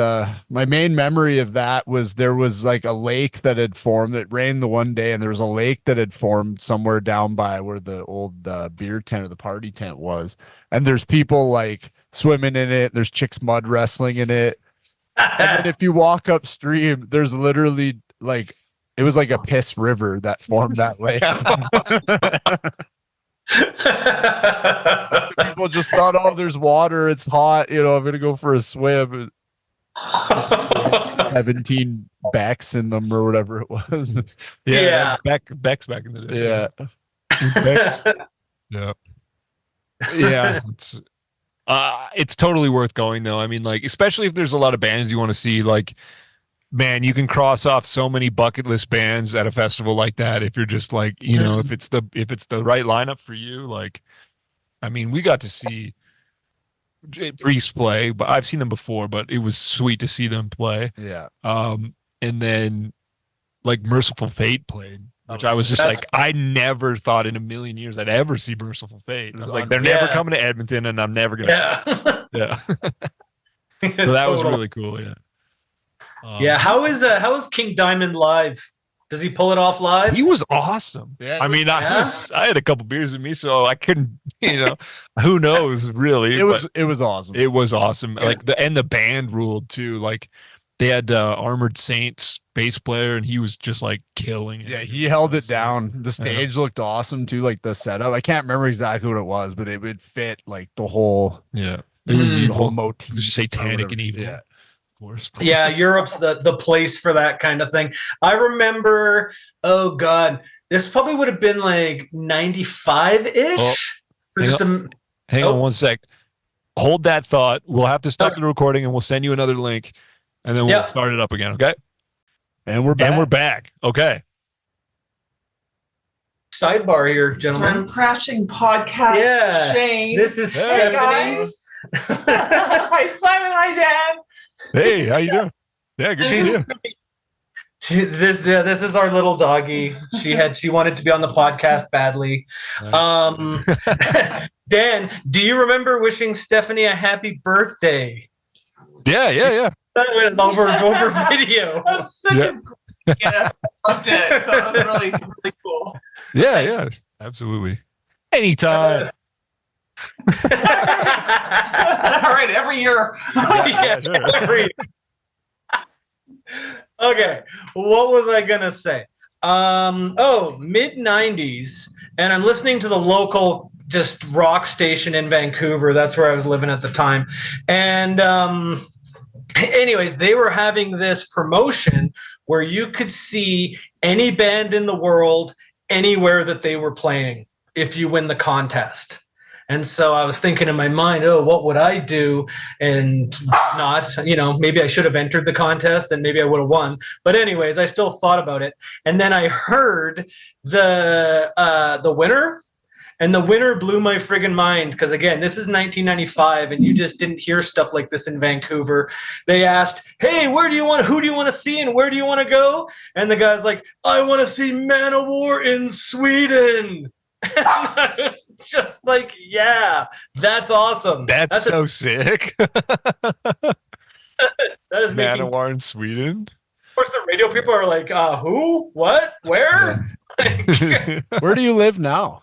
my main memory of that was there was like a lake that had formed. It rained the one day, and there was a lake that had formed somewhere down by where the old beer tent or the party tent was. And there's people like swimming in it. There's chicks mud wrestling in it. And then if you walk upstream, there's literally like, it was like a piss river that formed that lake. People just thought, oh, there's water, it's hot, you know, I'm gonna go for a swim. 17 Becks in them or whatever it was. Becks back in the day. Yeah. Becks. Yeah. It's It's totally worth going though. I mean, like, especially if there's a lot of bands you want to see, like, man, you can cross off so many bucket list bands at a festival like that if you're just like, you know, if it's the right lineup for you. Like, I mean, we got to see Priest play, but I've seen them before, but it was sweet to see them play. Yeah. And then like Merciful Fate played, which I was just like, I never thought in a million years I'd ever see Merciful Fate. I was like, they're never coming to Edmonton, and I'm never gonna see them. Yeah. So that was really cool. Yeah. Yeah. How is King Diamond live? Does he pull it off live? He was awesome. Yeah. I mean, I had a couple beers in me, so I couldn't, you know, who knows really. It was awesome. It was awesome. Yeah. Like the band ruled too. Like they had Armored Saints bass player, and he was just like killing it. Yeah, he held it down. The stage looked awesome too, like the setup. I can't remember exactly what it was, but it would fit like the whole. Yeah, it was the evil. whole motif, It was satanic and evil. Yeah. Of course. Yeah, Europe's the place for that kind of thing. I remember, oh God, this probably would have been like 95-ish. Oh, so just hang on one sec. Hold that thought. We'll have to stop the recording, and we'll send you another link, and then we'll start it up again. Okay. And we're back. Okay. Sidebar here, gentlemen. From Crashing Podcast. Yeah. Shane. This is Hey Stephanie. guys. Hi Simon. Hi Dan. Hey, how you doing? Yeah, good to see you. This is our little doggy. She wanted to be on the podcast badly. Nice. Dan, do you remember wishing Stephanie a happy birthday? Yeah. That went over video. That's such a great gift. Loved it. So that was really, really cool. Yeah, absolutely. Anytime. All right, every year. Yeah, sure. Okay, what was I gonna say? Mid 90s, and I'm listening to the local just rock station in Vancouver. That's where I was living at the time. And anyways, they were having this promotion where you could see any band in the world anywhere that they were playing if you win the contest. And so I was thinking in my mind, oh, what would I do? And not, maybe I should have entered the contest and maybe I would have won. But anyways, I still thought about it. And then I heard the winner, and the winner blew my friggin' mind. Because again, this is 1995 and you just didn't hear stuff like this in Vancouver. They asked, hey, who do you want to see and where do you want to go? And the guy's like, I want to see Manowar in Sweden. And I was just like, yeah, that's awesome. That's so sick. That is Manowar in Sweden. Of course, the radio people are like, who? What? Where? Yeah. Where do you live now?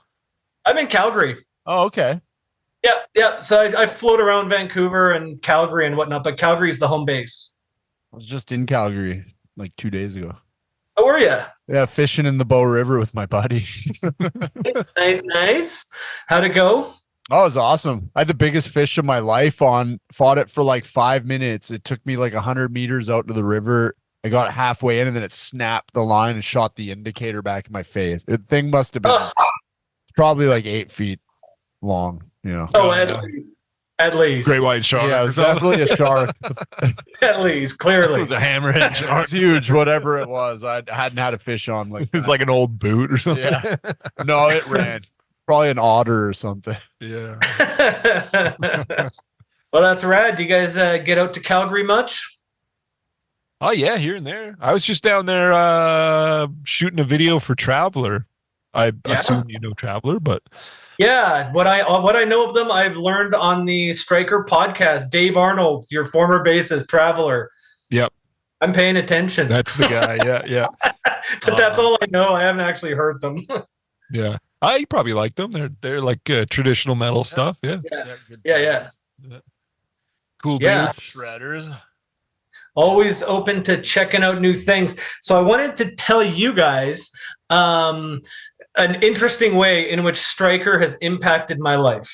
I'm in Calgary. Oh, okay. Yeah. So I float around Vancouver and Calgary and whatnot, but Calgary is the home base. I was just in Calgary like 2 days ago. Oh, were you? Yeah, fishing in the Bow River with my buddy. Nice. How'd it go? Oh, it was awesome. I had the biggest fish of my life fought it for like 5 minutes. It took me like 100 meters out to the river. I got halfway in and then it snapped the line and shot the indicator back in my face. The thing must have been probably like 8 feet long, Oh, at least. Great white shark. Yeah, it was definitely a shark. At least, clearly. It was a hammerhead shark. It's huge, whatever it was. I hadn't had a fish on like It's like an old boot or something. Yeah. No, it ran. Probably an otter or something. Yeah. Well, that's rad. Do you guys get out to Calgary much? Oh yeah, here and there. I was just down there shooting a video for Traveler. I assume you know Traveler, but Yeah, what I know of them, I've learned on the Striker podcast. Dave Arnold, your former bassist, Traveler. Yep. I'm paying attention. That's the guy. Yeah. But that's all I know. I haven't actually heard them. Yeah. You probably like them. They're like traditional metal stuff. Yeah. Yeah. Cool Yeah. dude. Shredders. Always open to checking out new things. So I wanted to tell you guys an interesting way in which Striker has impacted my life.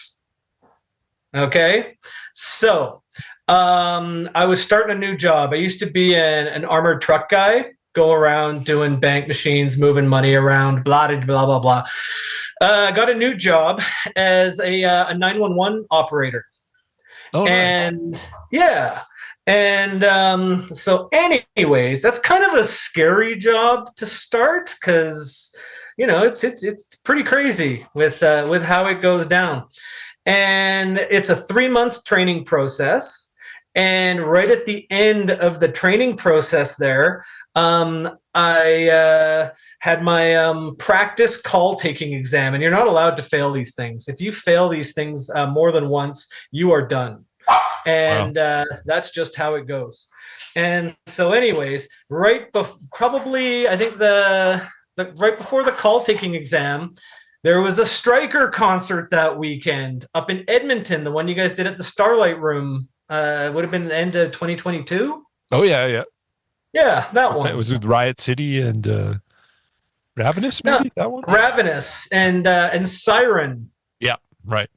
Okay? So I was starting a new job. I used to be an armored truck guy, go around doing bank machines, moving money around, blah, blah, blah, blah. Got a new job as a 911 operator. Oh, nice. And yeah. And so anyways, that's kind of a scary job to start because it's pretty crazy with how it goes down. And it's a 3-month training process. And right at the end of the training process there, I had my practice call taking exam, and you're not allowed to fail these things. If you fail these things more than once, you are done. And that's just how it goes. And so anyways, probably I think the right before the call taking exam, there was a Striker concert that weekend up in Edmonton, the one you guys did at the Starlight Room. Would have been the end of 2022. Oh yeah. Yeah, that one. It was with Riot City and Ravenous, maybe that one. Ravenous and Siren. Yeah, right.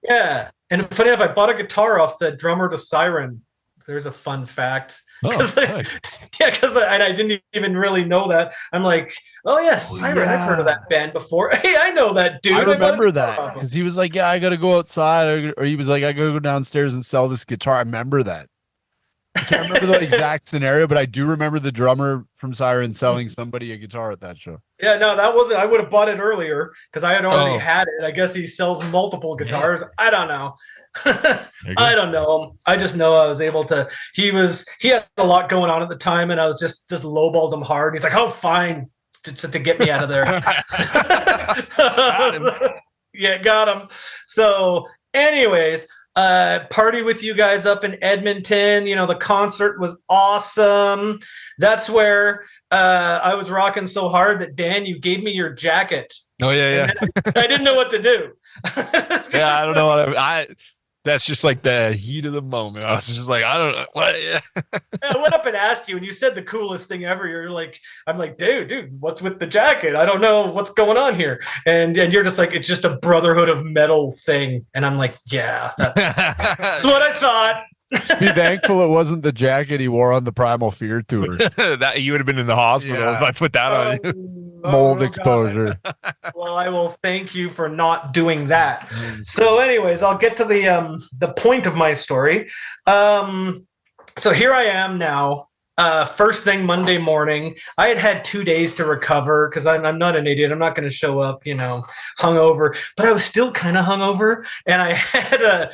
Yeah, and funny enough, I bought a guitar off the drummer to Siren. There's a fun fact. Oh, nice. Because I didn't even really know that. I'm like, oh yes, Siren. I've heard of that band before. Hey, I know that dude. I remember that because he was like, "Yeah, I got to go outside," or he was like, "I got to go downstairs and sell this guitar." I remember that. I can't remember the exact scenario, but I do remember the drummer from Siren selling somebody a guitar at that show. Yeah, no, that wasn't. I would have bought it earlier because I had already had it. I guess he sells multiple guitars. Yeah. I don't know. I don't know him. I just know I was able to. He had a lot going on at the time, and I was just lowballed him hard. He's like, "Oh, fine," to get me out of there. Got him. Yeah, got him. So, anyways. Party with you guys up in Edmonton. The concert was awesome. That's where I was rocking so hard that Dan, you gave me your jacket. Oh yeah. I didn't know what to do. Yeah, I don't know what that's just like the heat of the moment. I was just like, I don't know what. Yeah. I went up and asked you, and you said the coolest thing ever. You're like, I'm like, dude, what's with the jacket? I don't know what's going on here. And you're just like, it's just a Brotherhood of Metal thing. And I'm like, yeah, that's what I thought. Be thankful it wasn't the jacket he wore on the Primal Fear tour. That you would have been in the hospital if I put that on you. Mold exposure. Well, I will thank you for not doing that. So, anyways, I'll get to the point of my story. So here I am now. First thing Monday morning, I had 2 days to recover because I'm not an idiot. I'm not going to show up, hungover. But I was still kind of hungover, and I had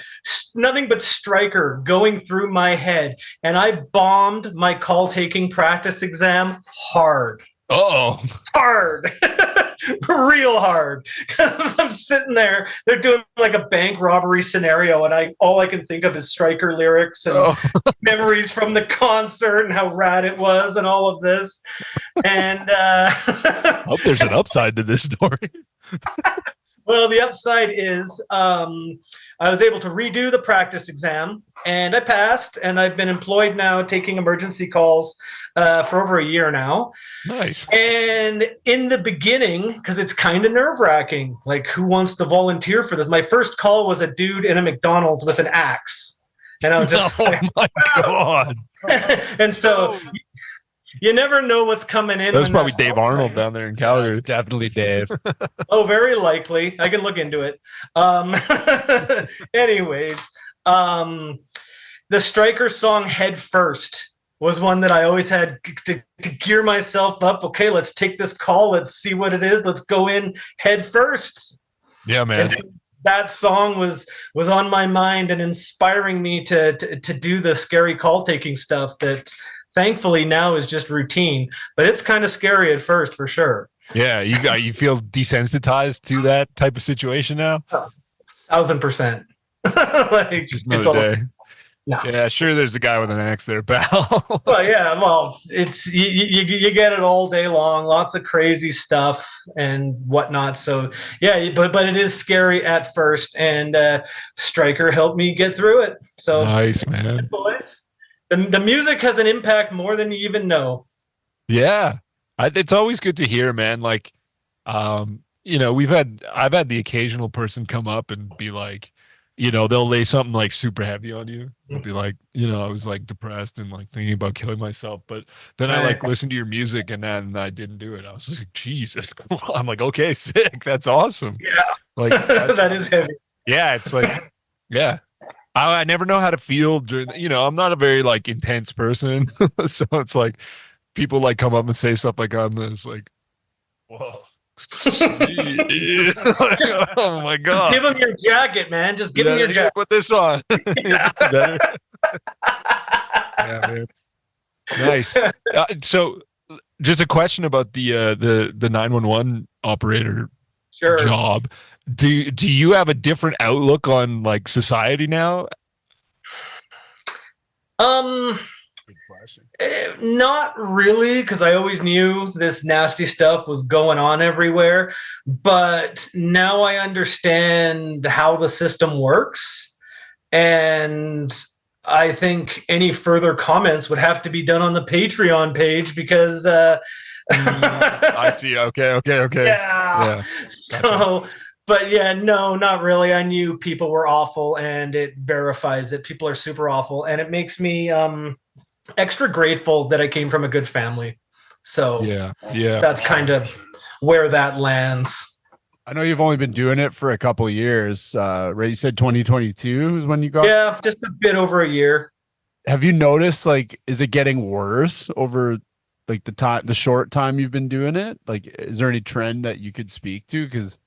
nothing but Striker going through my head, and I bombed my call taking practice exam hard. Hard. Real hard. Because I'm sitting there, they're doing like a bank robbery scenario, and all I can think of is Striker lyrics and memories from the concert and how rad it was and all of this. And I hope there's an upside to this story. Well, the upside is I was able to redo the practice exam, and I passed, and I've been employed now taking emergency calls for over a year now. Nice. And in the beginning, because it's kind of nerve-wracking, like who wants to volunteer for this? My first call was a dude in a McDonald's with an axe. And I was just my God. And so you never know what's coming in. That was probably Dave Arnold down there in Calgary. Yeah, definitely Dave. Oh, very likely. I can look into it. Anyways, the Striker song Head First was one that I always had to gear myself up. Okay, let's take this call. Let's see what it is. Let's go in head first. Yeah, man. So that song was on my mind and inspiring me to do the scary call taking stuff that thankfully now is just routine, but it's kind of scary at first for sure. Yeah, you feel desensitized to that type of situation now? 1,000%. Like, just another day. No. Yeah, sure. There's a guy with an axe there, pal. Well, yeah. Well, it's you get it all day long. Lots of crazy stuff and whatnot. So yeah, but it is scary at first, and Striker helped me get through it. So nice, man. Boys, the music has an impact more than you even know. Yeah, it's always good to hear, man. Like, I've had the occasional person come up and be like, they'll lay something like super heavy on you. They'll be like, I was like depressed and like thinking about killing myself. But then I like listened to your music and then I didn't do it. I was like, Jesus. I'm like, okay, sick. That's awesome. Yeah. Like that is heavy. Yeah. It's like, yeah. I never know how to feel during, I'm not a very like intense person. So it's like people like come up and say stuff like I'm this like, whoa. Sweet, dude. Oh my Just god. give him your jacket, man. Just give him your jacket. Put this on. Better. Yeah, man. Nice. So just a question about the 911 operator Sure. job. Do you have a different outlook on like society now? Good question. Not really, because I always knew this nasty stuff was going on everywhere. But now I understand how the system works. And I think any further comments would have to be done on the Patreon page because. I see. Okay. Yeah. So, but yeah, no, not really. I knew people were awful, and it verifies that people are super awful, and it makes me extra grateful that I came from a good family. So yeah, that's kind of where that lands. I know you've only been doing it for a couple of years. Ray, you said 2022 is when you got. Yeah, just a bit over a year. Have you noticed, like, is it getting worse over like the short time you've been doing it? Like, is there any trend that you could speak to? Because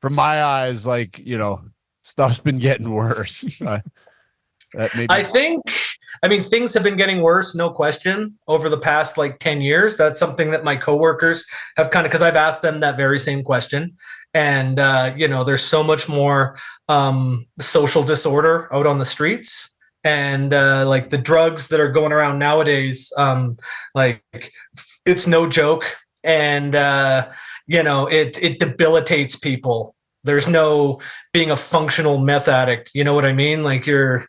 from my eyes, like, stuff's been getting worse. I mean, things have been getting worse, no question, over the past like 10 years. That's something that my coworkers have kind of, because I've asked them that very same question. And, there's so much more social disorder out on the streets. And like the drugs that are going around nowadays, like it's no joke. And, it debilitates people. There's no being a functional meth addict. You know what I mean? Like you're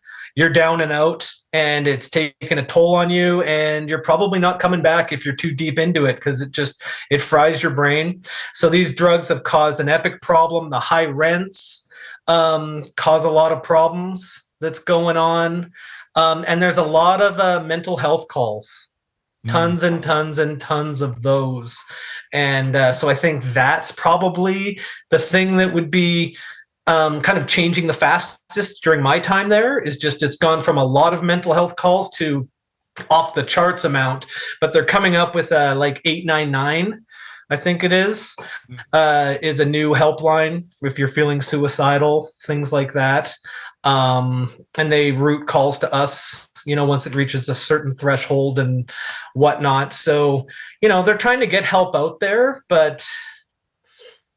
down and out, and it's taking a toll on you, and you're probably not coming back if you're too deep into it because it fries your brain. So these drugs have caused an epic problem. The high rents cause a lot of problems that's going on. And there's a lot of mental health calls, tons and tons and tons of those. And so I think that's probably the thing that would be kind of changing the fastest during my time there is just it's gone from a lot of mental health calls to off the charts amount, but they're coming up with like 899, I think it is a new helpline if you're feeling suicidal, things like that. And they route calls to us, once it reaches a certain threshold and whatnot. So, they're trying to get help out there, but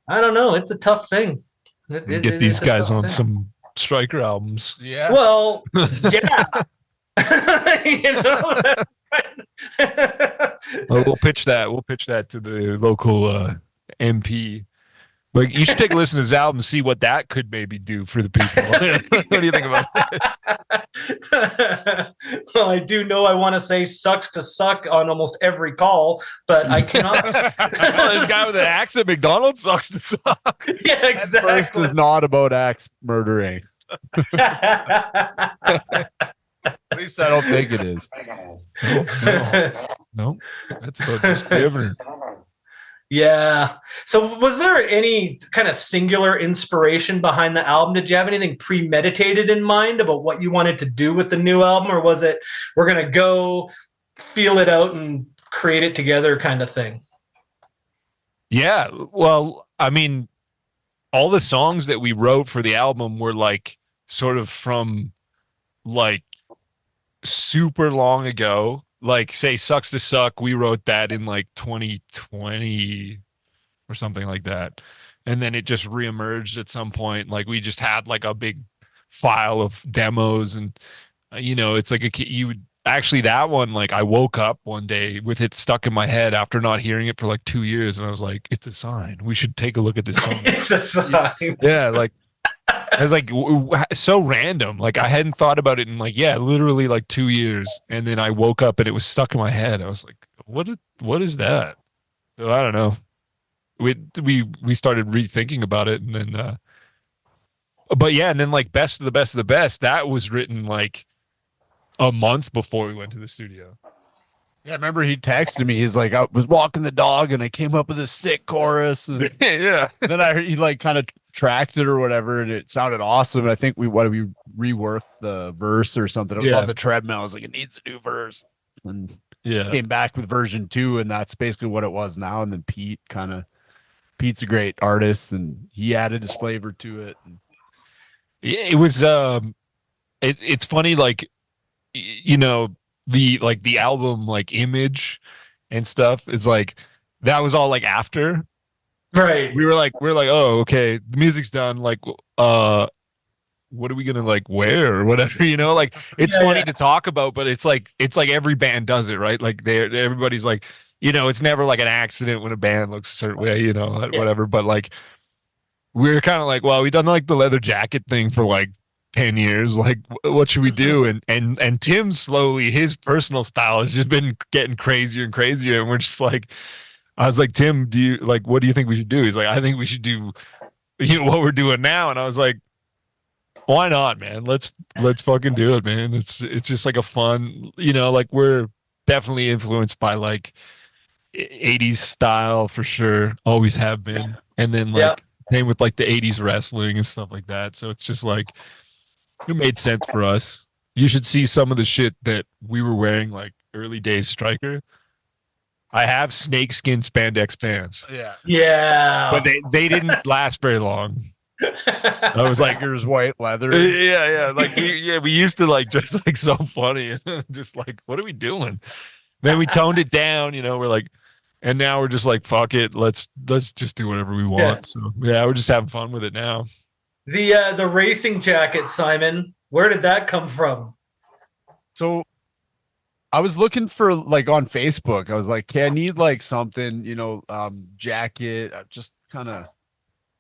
I don't know. It's a tough thing. Get these guys on some Striker albums. Yeah. Well, yeah. That's right. We'll pitch that. We'll pitch that to the local MP. Like, you should take a listen to his album and see what that could maybe do for the people. What do you think about that? Well, I do know I want to say sucks to suck on almost every call, but I cannot. Well, this guy with an axe at McDonald's sucks to suck. Yeah, exactly. First is not about axe murdering. At least I don't think it is. No. That's about just giving. Yeah. So was there any kind of singular inspiration behind the album? Did you have anything premeditated in mind about what you wanted to do with the new album? Or was it, we're going to go feel it out and create it together kind of thing? Yeah. Well, I mean, all the songs that we wrote for the album were like sort of from like super long ago. Like, say, Sucks to Suck, we wrote that in like 2020 or something like that. And then it just reemerged at some point. Like, we just had like a big file of demos. And, it's like you would actually, that one, like, I woke up one day with it stuck in my head after not hearing it for like 2 years. And I was like, it's a sign. We should take a look at this song. It's a sign. Yeah. Like, I was like, so random. Like, I hadn't thought about it in like, literally like 2 years. And then I woke up and it was stuck in my head. I was like, what is that? So I don't know. We started rethinking about it. And then, but yeah. And then like Best of the Best of the Best, that was written like a month before we went to the studio. Yeah, I remember he texted me. He's like, I was walking the dog and I came up with a sick chorus. And Yeah. then I heard he like kind of tracked it or whatever, and it sounded awesome. And I think we reworked the verse or something. It was Yeah. on the treadmill. I was like, it needs a new verse. And Yeah. came back with version 2, and that's basically what it was now. And then Pete's a great artist, and he added his flavor to it. Yeah, it was it's funny, like you know, the album like image and stuff is like that was all like after Right. we were like oh okay, the music's done, like what are we gonna like wear or whatever, you know, like it's Yeah, funny yeah. to talk about, but it's like every band does it, right? Like everybody's like, you know, it's never like an accident when a band looks a certain way, you know, Yeah. whatever. But like we're kind of like, well, we've done like the leather jacket thing for like 10 years. Like, what should we do? And Tim slowly, his personal style has just been getting crazier and crazier. And we're just like, I was like, Tim, what do you think we should do? He's like, I think we should do, you know, what we're doing now. And I was like, why not, man? Let's fucking do it, man. It's just like a fun, you know, like we're definitely influenced by like 80s style for sure. Always have been. And then like, Yeah. same with like the 80s wrestling and stuff like that. So it's just like it made sense for us. You should see some of the shit that we were wearing like early days Striker. I have snakeskin spandex pants, Yeah. Yeah. but they didn't last very long. I was like, Tiger's white leather. yeah. Like we used to like dress like so funny and just like, what are we doing? Then we toned it down, you know, we're like, and now we're just like, fuck it. Let's just do whatever we want. Yeah. So yeah, we're just having fun with it now. The racing jacket, Simon, where did that come from? So I was looking for like on Facebook. I was like, okay, I need like something, you know, jacket. Just kind of,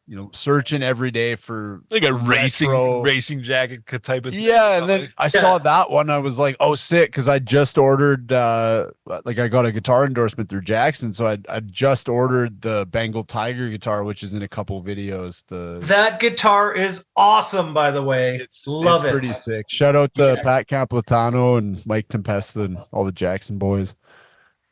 you know, searching every day for Like a retro- racing jacket type of thing. Yeah, and then I saw that one. I was like, "Oh, sick!" Because I just ordered, like, I got a guitar endorsement through Jackson, so I just ordered the Bengal Tiger guitar, which is in a couple videos. That guitar is awesome, by the way. Love it. Pretty sick. Shout out to Yeah. Pat Caplatano and Mike Tempesta and all the Jackson boys.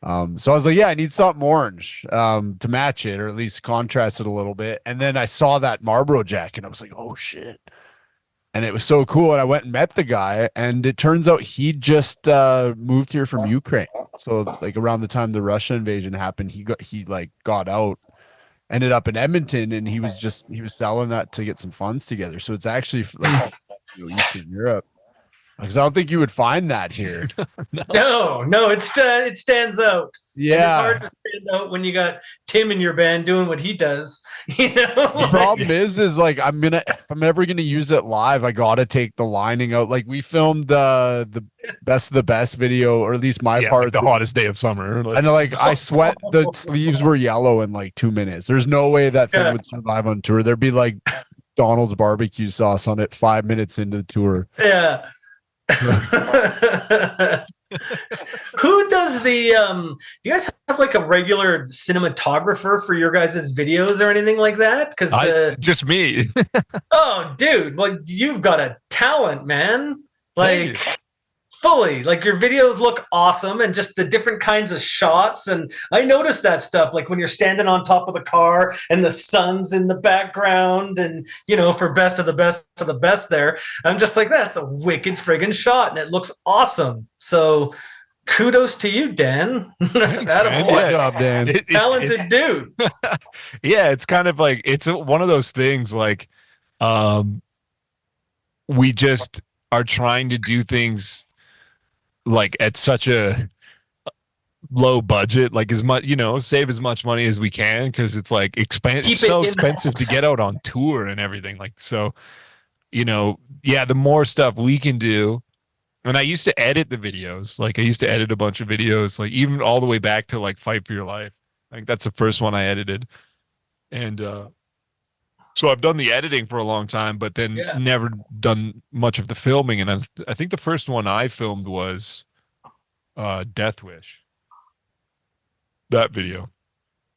So I was like, yeah, I need something orange to match it, or at least contrast it a little bit. And then I saw that Marlboro jacket, and I was like, oh shit. And it was so cool. And I went and met the guy, and it turns out he just moved here from Ukraine. So like around the time the Russia invasion happened, he got out, ended up in Edmonton, and he was selling that to get some funds together. So it's actually like, you know, Eastern Europe. Because I don't think you would find that here. No, it stands out. Yeah. And it's hard to stand out when you got Tim in your band doing what he does. You know? The problem is like if I'm ever gonna use it live, I gotta take the lining out. Like we filmed the best of the best video, or at least my part. the hottest day of summer. And like I sweat, the sleeves were yellow in like 2 minutes. There's no way that thing would survive on tour. There'd be like Donald's barbecue sauce on it 5 minutes into the tour. Yeah. Who does the do you guys have like a regular cinematographer for your guys' videos or anything like that? Because just me. oh dude, like you've got a talent, man. Like fully, like your videos look awesome, and just the different kinds of shots. And I noticed that stuff, like when you're standing on top of the car and the sun's in the background, and you know, for best of the best there, I'm just like, that's a wicked friggin' shot, and it looks awesome. So kudos to you, Dan. Thanks, man. Attaboy. Good job, Dan. Talented dude. Yeah, it's kind of like one of those things like we just are trying to do things like at such a low budget, like as much, you know, save as much money as we can, because it's like it's so expensive to get out on tour and everything. Like, so, you know, yeah, the more stuff we can do. And I used to edit the videos. Like I used to edit a bunch of videos, like even all the way back to like Fight for Your Life. I think that's the first one I edited. And so I've done the editing for a long time, but then never done much of the filming. And I think the first one I filmed was Death Wish. That video.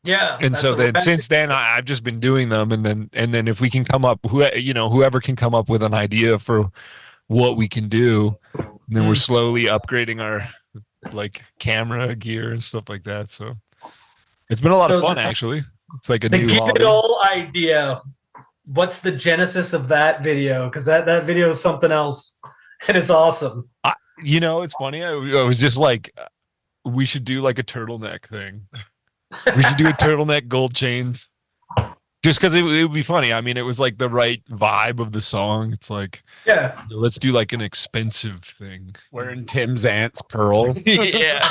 Yeah. And so then since then I've just been doing them, and then if we can come up, whoever can come up with an idea for what we can do, and then we're slowly upgrading our like camera gear and stuff like that. So it's been a lot of So fun, the- actually. It's like a The new Give hobby. It All idea. What's the genesis of that video? Because that video is something else, and it's awesome. You know, it's funny. I was just like, we should do like a turtleneck thing. We should do a turtleneck gold chains. Just because it would be funny. I mean, it was like the right vibe of the song. It's like, Yeah. let's do like an expensive thing. Wearing Tim's aunt's pearl. Yeah.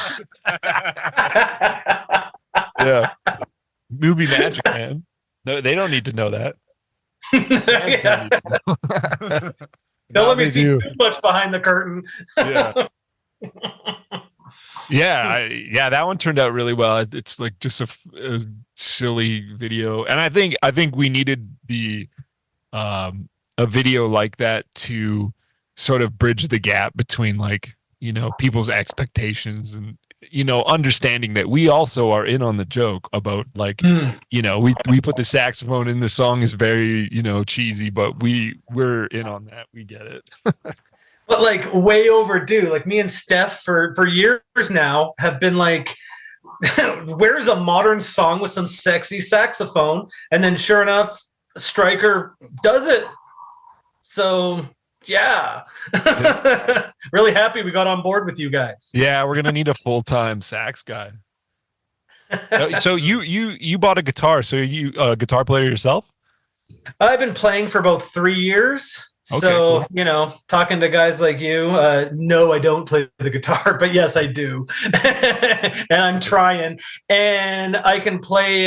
Yeah. Movie magic, man. No, they don't need to know that. Yeah. Don't Now let me they see do. too much behind the curtain. Yeah. Yeah, that one turned out really well. It's like just a silly video, and I think we needed a video like that to sort of bridge the gap between like people's expectations and understanding that we also are in on the joke about like we put the saxophone in the song is very cheesy, but we're in on that. We get it. But like way overdue. Like me and Steph for years now have been like, where's a modern song with some sexy saxophone? And then sure enough, Stryker does it. So yeah. Really happy we got on board with you guys. Yeah, we're gonna need a full-time sax guy. So you bought a guitar. So you a guitar player yourself? I've been playing for about 3 years. Okay, So, cool. talking to guys like you, no, I don't play the guitar, but yes, I do. And I'm trying. And I can play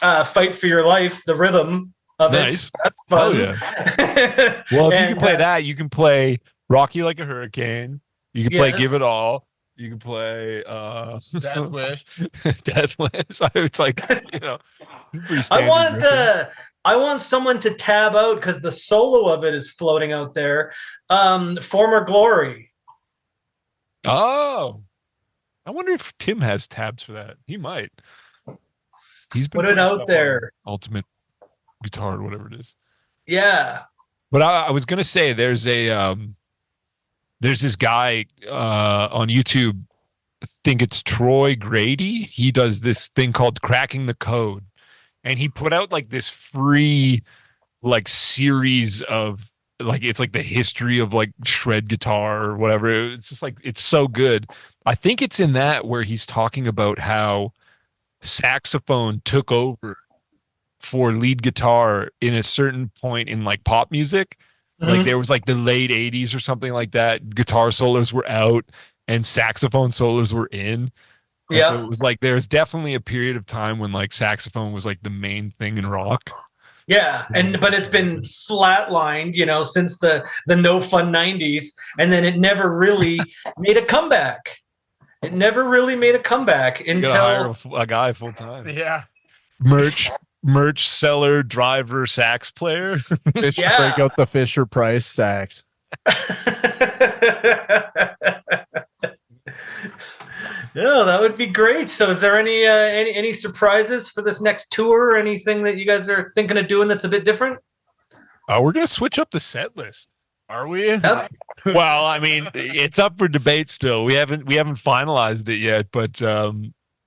Fight for Your Life, the rhythm of Nice. it. That's fun. Oh, yeah. Well, if you can play that, you can play Rock You Like a Hurricane. You can play Yes. Give It All. You can play Death Wish. Death Wish. It's like, pretty standard. I want someone to tab out because the solo of it is floating out there. Former Glory. Oh. I wonder if Tim has tabs for that. He might. He's been Put it putting out stuff there. on Ultimate Guitar or whatever it is. Yeah. But I was gonna say there's this guy on YouTube. I think it's Troy Grady. He does this thing called Cracking the Code, and he put out like this free like series of like it's like the history of like shred guitar or whatever. It's just like it's so good. I think it's in that where he's talking about how saxophone took over for lead guitar in a certain point in like pop music. Like Mhm. there was like the late 80s or something like that. Guitar solos were out and saxophone solos were in. And Yeah. so it was like there's definitely a period of time when like saxophone was like the main thing in rock. Yeah, but it's been flatlined, since the no fun 90s, and then it never really made a comeback. It never really made a comeback You gotta hire until a guy full time. Yeah. Merch seller, driver, sax player. Fish, Yeah. Break out the Fisher Price sax. Yeah, that would be great. So, is there any surprises for this next tour? Or anything that you guys are thinking of doing that's a bit different? We're gonna switch up the set list. Are we? Yep. Well, I mean, it's up for debate still. We haven't finalized it yet, but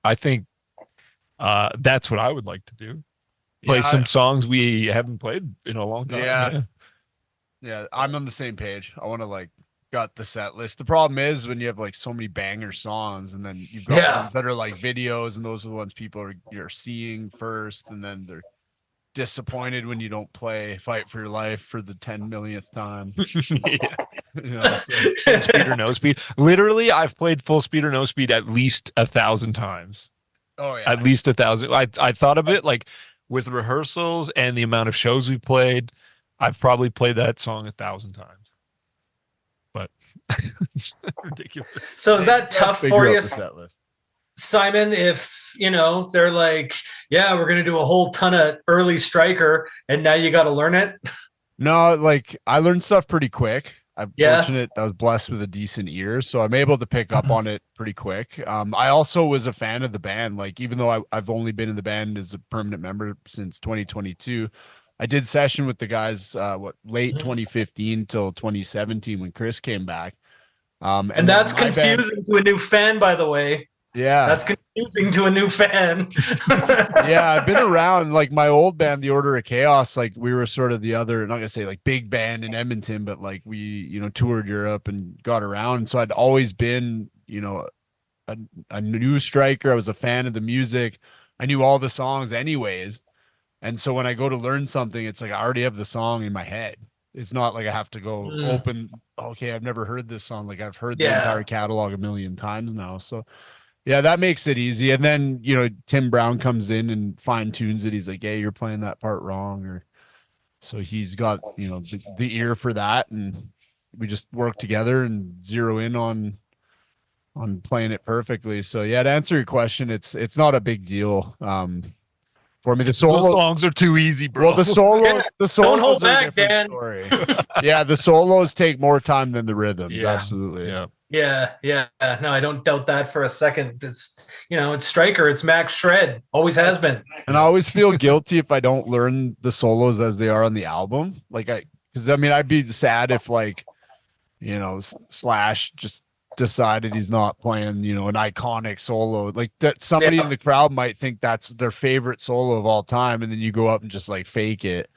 I think that's what I would like to do. Play Yeah, some songs we haven't played in a long time. Yeah. Yeah, I'm on the same page. I want to like got the set list. The problem is when you have like so many banger songs, and then you've got Yeah. ones that are like videos, and those are the ones you're seeing first, and then they're disappointed when you don't play Fight for Your Life for the 10 millionth time. Yeah. So, Full speed or no speed. Literally, I've played full speed or no speed at least 1,000 times. oh yeah, At least 1,000. I thought of it like with rehearsals and the amount of shows we played. I've probably played that song 1,000 times. But it's ridiculous. So, is that Let's tough figure for out you, the set list. Simon? If they're like, yeah, we're gonna do a whole ton of early Stryker, and now you got to learn it. No, like I learned stuff pretty quick. I'm Yeah. fortunate I was blessed with a decent ear, so I'm able to pick up on it pretty quick. I also was a fan of the band. Like even though I've only been in the band as a permanent member since 2022, I did session with the guys late Mhm. 2015 till 2017 when Chris came back. And then that's my band- confusing to a new fan, by the way. yeah, That's confusing to a new fan. yeah, I've been around. Like my old band, the Order of Chaos, like we were sort of the other, not gonna say like big band in Edmonton, but like we, toured Europe and got around. So I'd always been, a new Striker. I was a fan of the music. I knew all the songs anyways. And so when I go to learn something, it's like I already have the song in my head. It's not like I have to go open, okay, I've never heard this song. Like I've heard the entire catalog a million times now. So yeah, that makes it easy. And then, Tim Brown comes in and fine tunes it. He's like, hey, you're playing that part wrong. Or so he's got, the ear for that. And we just work together and zero in on playing it perfectly. So yeah, to answer your question, it's not a big deal. For me, the Those solo songs are too easy, bro. well, the solos Don't hold are a back, different Dan. story. Yeah, the solos take more time than the rhythms. Yeah. Absolutely. Yeah. Yeah. No, I don't doubt that for a second. It's it's Striker, it's Max Shred, always has been. And I always feel guilty if I don't learn the solos as they are on the album. Because I'd be sad if Slash just decided he's not playing, an iconic solo. Like that somebody in the crowd might think that's their favorite solo of all time, and then you go up and just like fake it.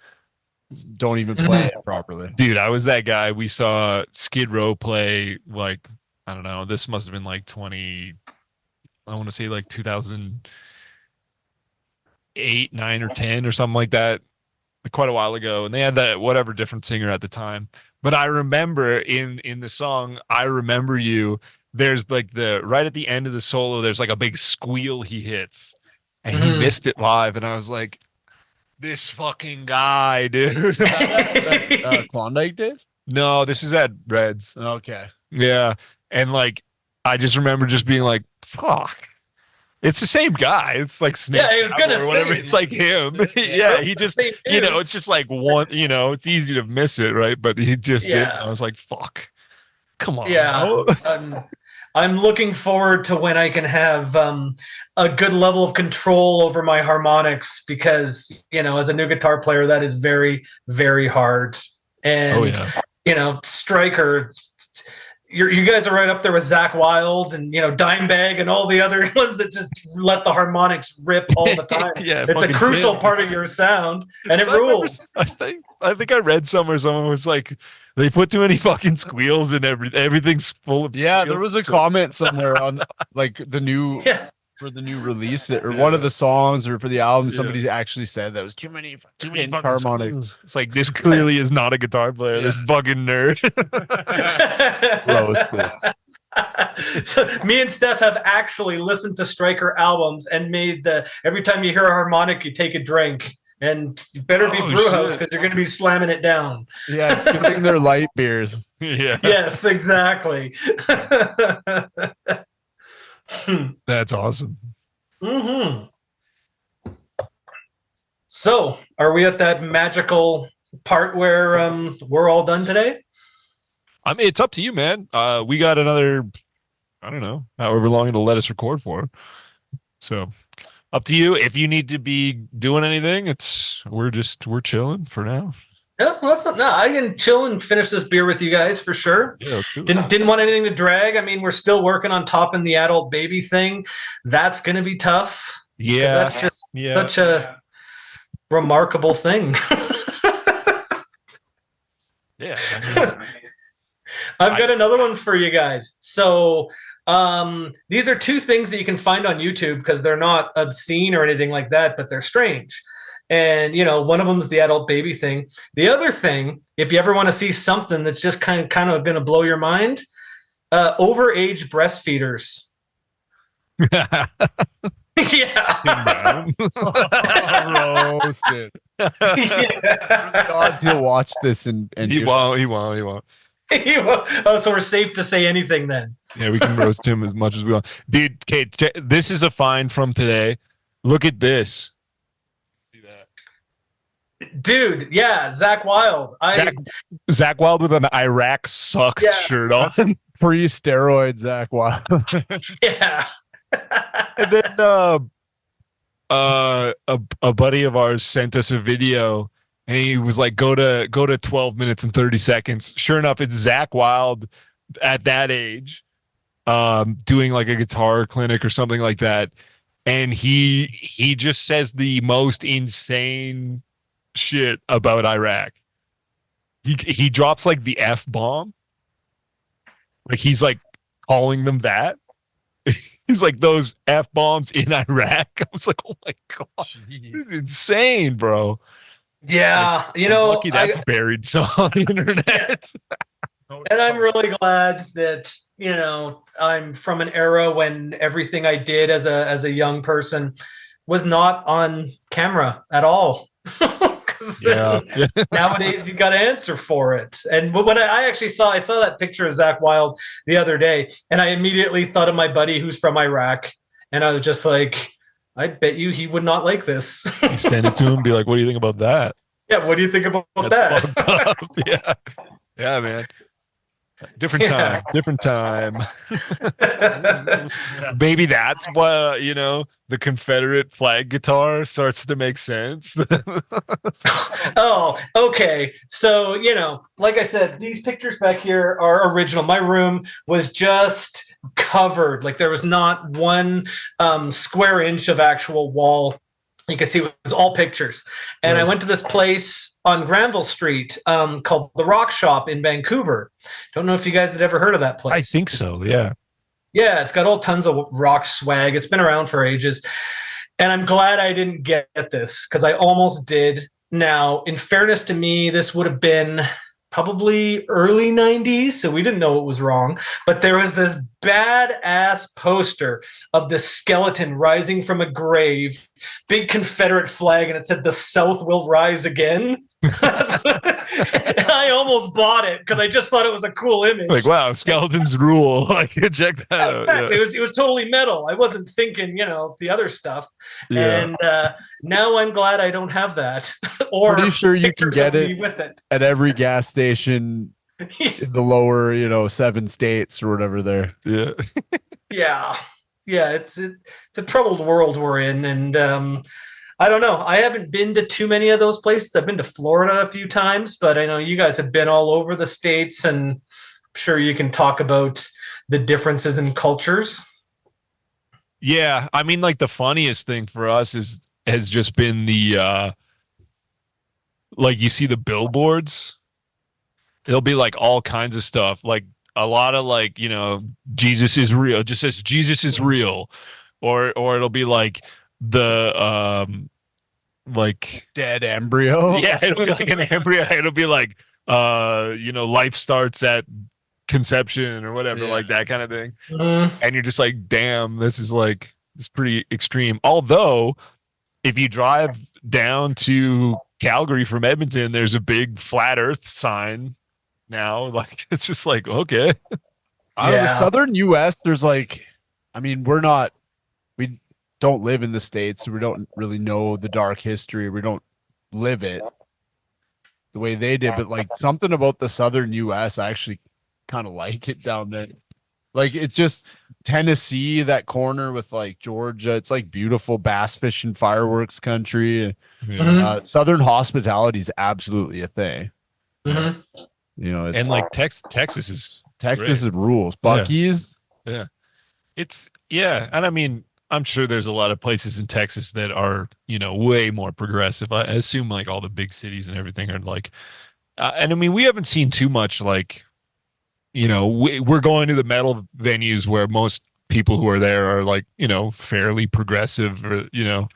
Don't even play it properly. Dude, I was that guy. We saw Skid Row play, like, I don't know, this must have been like 2008, 9 or 10 or something like that, quite a while ago. And they had that whatever different singer at the time. But I remember in the song, I Remember You, there's like right at the end of the solo, there's like a big squeal he hits. And he missed it live. And I was like, this fucking guy, dude. Klondike days? No, this is at Reds. Okay. Yeah. And like, I just remember just being like, fuck. It's the same guy. It's like Snake. Yeah, I was gonna or whatever. say. It's like him. Yeah, he just, it's just like one, it's easy to miss it, right? But he just did. I was like, fuck. Come on. Yeah. I'm looking forward to when I can have a good level of control over my harmonics because, as a new guitar player, that is very, very hard. And, Striker, you guys are right up there with Zakk Wylde and, Dimebag and all the other ones that just let the harmonics rip all the time. Yeah, it's a crucial part of your sound and it rules. I think I read somewhere someone was like, they put too many fucking squeals and everything's full of Yeah, squeals. there was a comment somewhere on like the new for the new release or one of the songs or for the album. Somebody actually said that was too many fucking harmonics. It's like, this clearly is not a guitar player. This fucking nerd. Roasted. So me and Steph have actually listened to Striker albums and made every time you hear a harmonic, you take a drink. And you better be Brewhouse because you're going to be slamming it down. Yeah, it's giving their light beers. Yeah. Yes, exactly. That's awesome. So, are we at that magical part where we're all done today? I mean, it's up to you, man. We got another, I don't know, however long it'll let us record for. So, up to you. If you need to be doing anything, we're chilling for now. Yeah, well, I can chill and finish this beer with you guys for sure. Yeah, let's do it. Didn't want anything to drag. I mean, we're still working on topping the adult baby thing. That's going to be tough. Yeah, that's just such a remarkable thing. Yeah, I've got another one for you guys. So these are two things that you can find on YouTube because they're not obscene or anything like that, but they're strange. And, one of them is the adult baby thing. The other thing, if you ever want to see something that's just kind of going to blow your mind, overage breastfeeders. Yeah. Roasted. Yeah. Odds he'll watch this and he won't. Oh, so we're safe to say anything then. Yeah, we can roast him as much as we want. Dude, Kate, this is a find from today. Look at this. See that? Dude, yeah, Zakk Wylde. Zakk Wylde with an Iraq sucks shirt on. Pre-steroid Zakk Wylde. Yeah. And then a buddy of ours sent us a video and he was like, go to 12 minutes and 30 seconds. Sure enough, it's Zakk Wylde at that age, doing like a guitar clinic or something like that, and he just says the most insane shit about Iraq. He drops like the F bomb, like he's like calling them that. He's like, those F bombs in Iraq. I was like, oh my god, this is insane, bro. Yeah, Like, lucky that's buried so on the internet. and I'm really glad that I'm from an era when everything I did as a young person was not on camera at all. Yeah. Nowadays you got to answer for it. And when I actually saw that picture of Zach Wilde the other day, and I immediately thought of my buddy who's from Iraq, and I was just like, I bet you he would not like this. You send it to him, be like, what do you think about that? Yeah, what do you think about That's that? fucked up. Yeah, man. Different time. Maybe that's why, the Confederate flag guitar starts to make sense. Oh, okay. So, like I said, these pictures back here are original. My room was just covered. Like there was not one square inch of actual wall. You can see it was all pictures. And I went to this place on Granville Street called The Rock Shop in Vancouver. Don't know if you guys had ever heard of that place. I think so, yeah. Yeah, it's got all tons of rock swag. It's been around for ages. And I'm glad I didn't get this because I almost did. Now, in fairness to me, this would have been probably early 90s, so we didn't know it was wrong. But there was this badass poster of this skeleton rising from a grave, big Confederate flag, and it said, "The South will rise again." And I almost bought it because I just thought it was a cool image. Like, wow, skeletons rule. Like, check that out. Exactly. Yeah. It was totally metal. I wasn't thinking, the other stuff. Yeah. And now I'm glad I don't have that. Or Pretty sure you can pictures get of me it with it. at every gas station in the lower, 7 states or whatever there. Yeah. Yeah. It's a troubled world we're in, and I don't know. I haven't been to too many of those places. I've been to Florida a few times, but I know you guys have been all over the states, and I'm sure you can talk about the differences in cultures. Yeah. I mean, like the funniest thing for us has just been the like you see the billboards. It'll be like all kinds of stuff. Like a lot of like, Jesus is real. It just says Jesus is real. Or it'll be like the like Dead embryo. yeah, it'll be like an embryo. It'll be like life starts at conception or whatever, like that kind of thing. And you're just like, damn, this is pretty extreme. Although if you drive down to Calgary from Edmonton, there's a big flat earth sign now. Like it's just like, okay. The southern US, there's we don't live in the States, so we don't really know the dark history. We don't live it the way they did, but like something about the southern US, I actually kind of like it down there. Like it's just Tennessee, that corner with like Georgia. It's like beautiful bass fishing, fireworks country. Southern hospitality is absolutely a thing. Mm-hmm. It's, and like Texas is rules. Buc-ee's. Yeah. And I mean, I'm sure there's a lot of places in Texas that are, way more progressive. I assume like all the big cities and everything are like, and I mean, we haven't seen too much like, we're going to the metal venues where most people who are there are like, fairly progressive or, and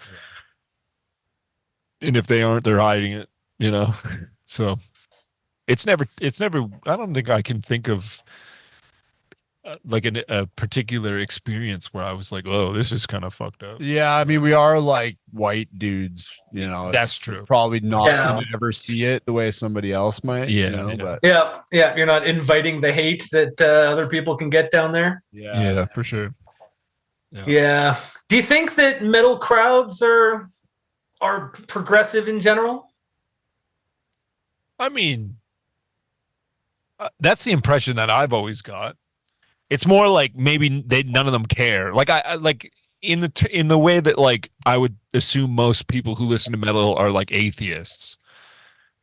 if they aren't, they're hiding it, so it's never, I don't think I can think of like a particular experience where I was like, oh, this is kind of fucked up. Yeah, I mean, we are like white dudes, That's true. Probably not gonna ever see it the way somebody else might. But you're not inviting the hate that other people can get down there. Yeah, for sure. Yeah. Do you think that metal crowds are progressive in general? I mean, that's the impression that I've always got. It's more like maybe none of them care. Like I like in the way that like I would assume most people who listen to metal are like atheists,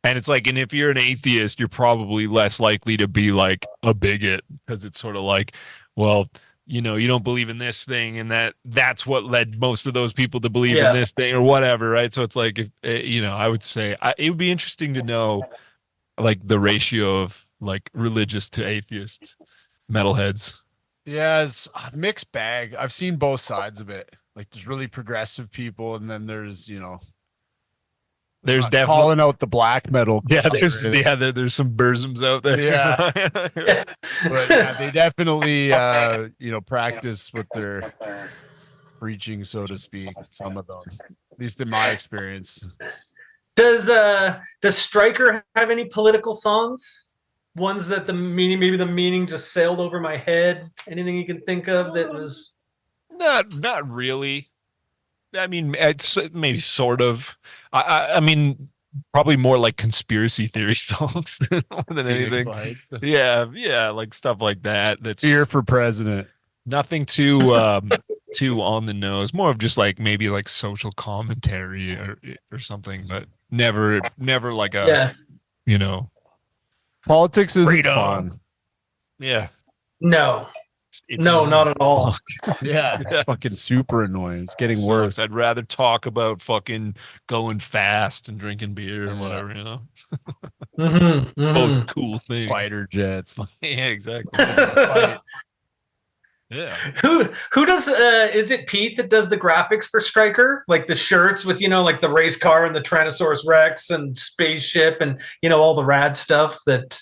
And it's like, and if you're an atheist, you're probably less likely to be like a bigot because it's sort of like, well, you know, you don't believe in this thing, and that's what led most of those people to believe in this thing or whatever, right? So it's like, if you know, I would say it would be interesting to know like the ratio of like religious to atheist metalheads. Yeah, it's a mixed bag. I've seen both sides of it. Like there's really progressive people, and then there's, you know, There's not definitely calling out the black metal. there's crowd. there's some burzums out there. Yeah. But yeah, they definitely you know, practice what they're preaching, so to speak. Some of them, at least in my experience. Does Stryker have any political songs? Ones that maybe the meaning just sailed over my head. Anything you can think of that was Not really. I mean, it's maybe sort of. I mean, probably more like conspiracy theory songs than anything. Yeah, like stuff like that. That's Fear for president. nothing too too on the nose. More of just like maybe like social commentary or something, but never like a you know. Politics isn't Freedom. fun. Yeah. no, It's not at all. Yeah, fucking super annoying. It's getting sucks. worse. I'd rather talk about fucking going fast and drinking beer and whatever, you know. Both cool things. Fighter jets. Yeah, exactly. Fight. Yeah. Who does is it Pete that does the graphics for Stryker? Like the shirts with, you know, like the race car and the Tyrannosaurus Rex and spaceship and, you know, all the rad stuff that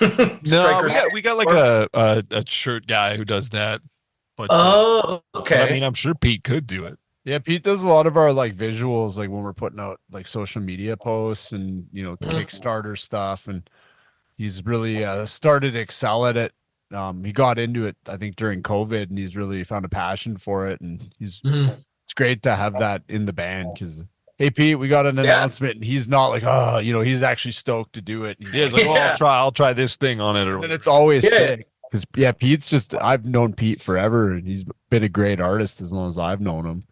No, Stryker's we got like a shirt guy who does that. But okay. but I mean, I'm sure Pete could do it. Yeah, Pete does a lot of our like visuals, like when we're putting out like social media posts and, you know, Kickstarter stuff, and he's really started to excel at it. He got into it, I think, during COVID, and he's really found a passion for it, and it's great to have that in the band because, hey Pete, we got an announcement, and he's not like, oh, you know, he's actually stoked to do it. Yeah, he's like, well, I'll try this thing on it, or and it's always sick because Pete's just, I've known Pete forever, and he's been a great artist as long as I've known him.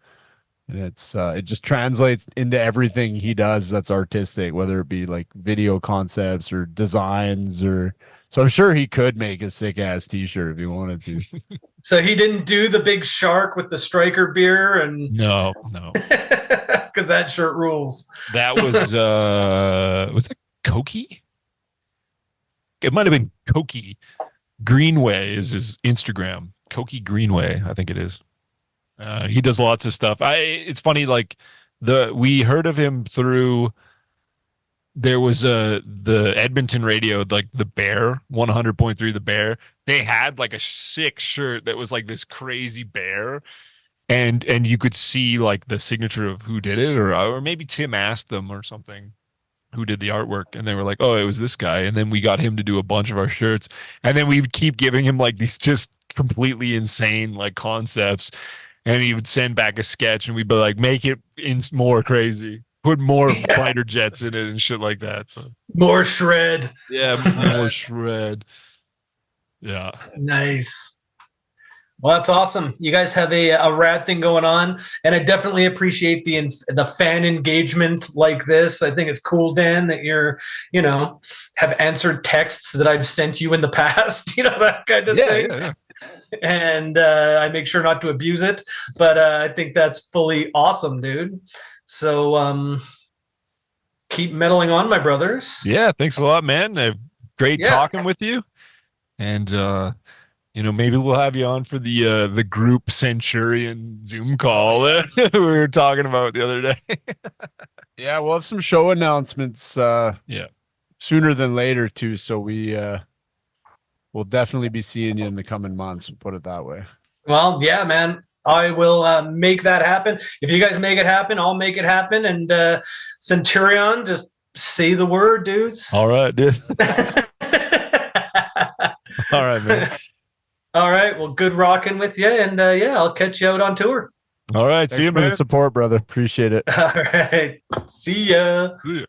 And it's it just translates into everything he does that's artistic, whether it be like video concepts or designs or. So I'm sure he could make a sick ass t-shirt if he wanted to. So he didn't do the big shark with the Stryker beer and no. because that shirt rules. That was that Koki? It might have been Koki. Greenway is his Instagram. Koki Greenway, I think it is. He does lots of stuff. It's funny, like we heard of him through. There was the Edmonton radio, like the Bear 100.3, the Bear. They had like a sick shirt that was like this crazy bear, and you could see like the signature of who did it, or maybe Tim asked them or something who did the artwork, and they were like, oh, it was this guy, and then we got him to do a bunch of our shirts, and then we would keep giving him like these just completely insane like concepts. And he would send back a sketch, and we'd be like, make it more crazy. Put more fighter jets in it and shit like that. So more shred. Yeah, more shred. Yeah. Nice. Well, that's awesome. You guys have a rad thing going on, and I definitely appreciate the fan engagement like this. I think it's cool, Dan, that you're, you know, have answered texts that I've sent you in the past, you know, that kind of thing. Yeah. And I make sure not to abuse it, but I think that's fully awesome, dude. So keep meddling on, my brothers. Yeah, thanks a lot, man. Great talking with you. And you know, maybe we'll have you on for the group Centurion Zoom call that we were talking about the other day. Yeah, we'll have some show announcements sooner than later too. So we'll definitely be seeing you in the coming months, put it that way. Well, yeah, man. I will make that happen. If you guys make it happen, I'll make it happen. And Centurion, just say the word, dudes. All right, dude. All right, man. All right. Well, good rocking with you. And I'll catch you out on tour. All right. See you, man. Support, brother. Appreciate it. All right. See ya. Yeah.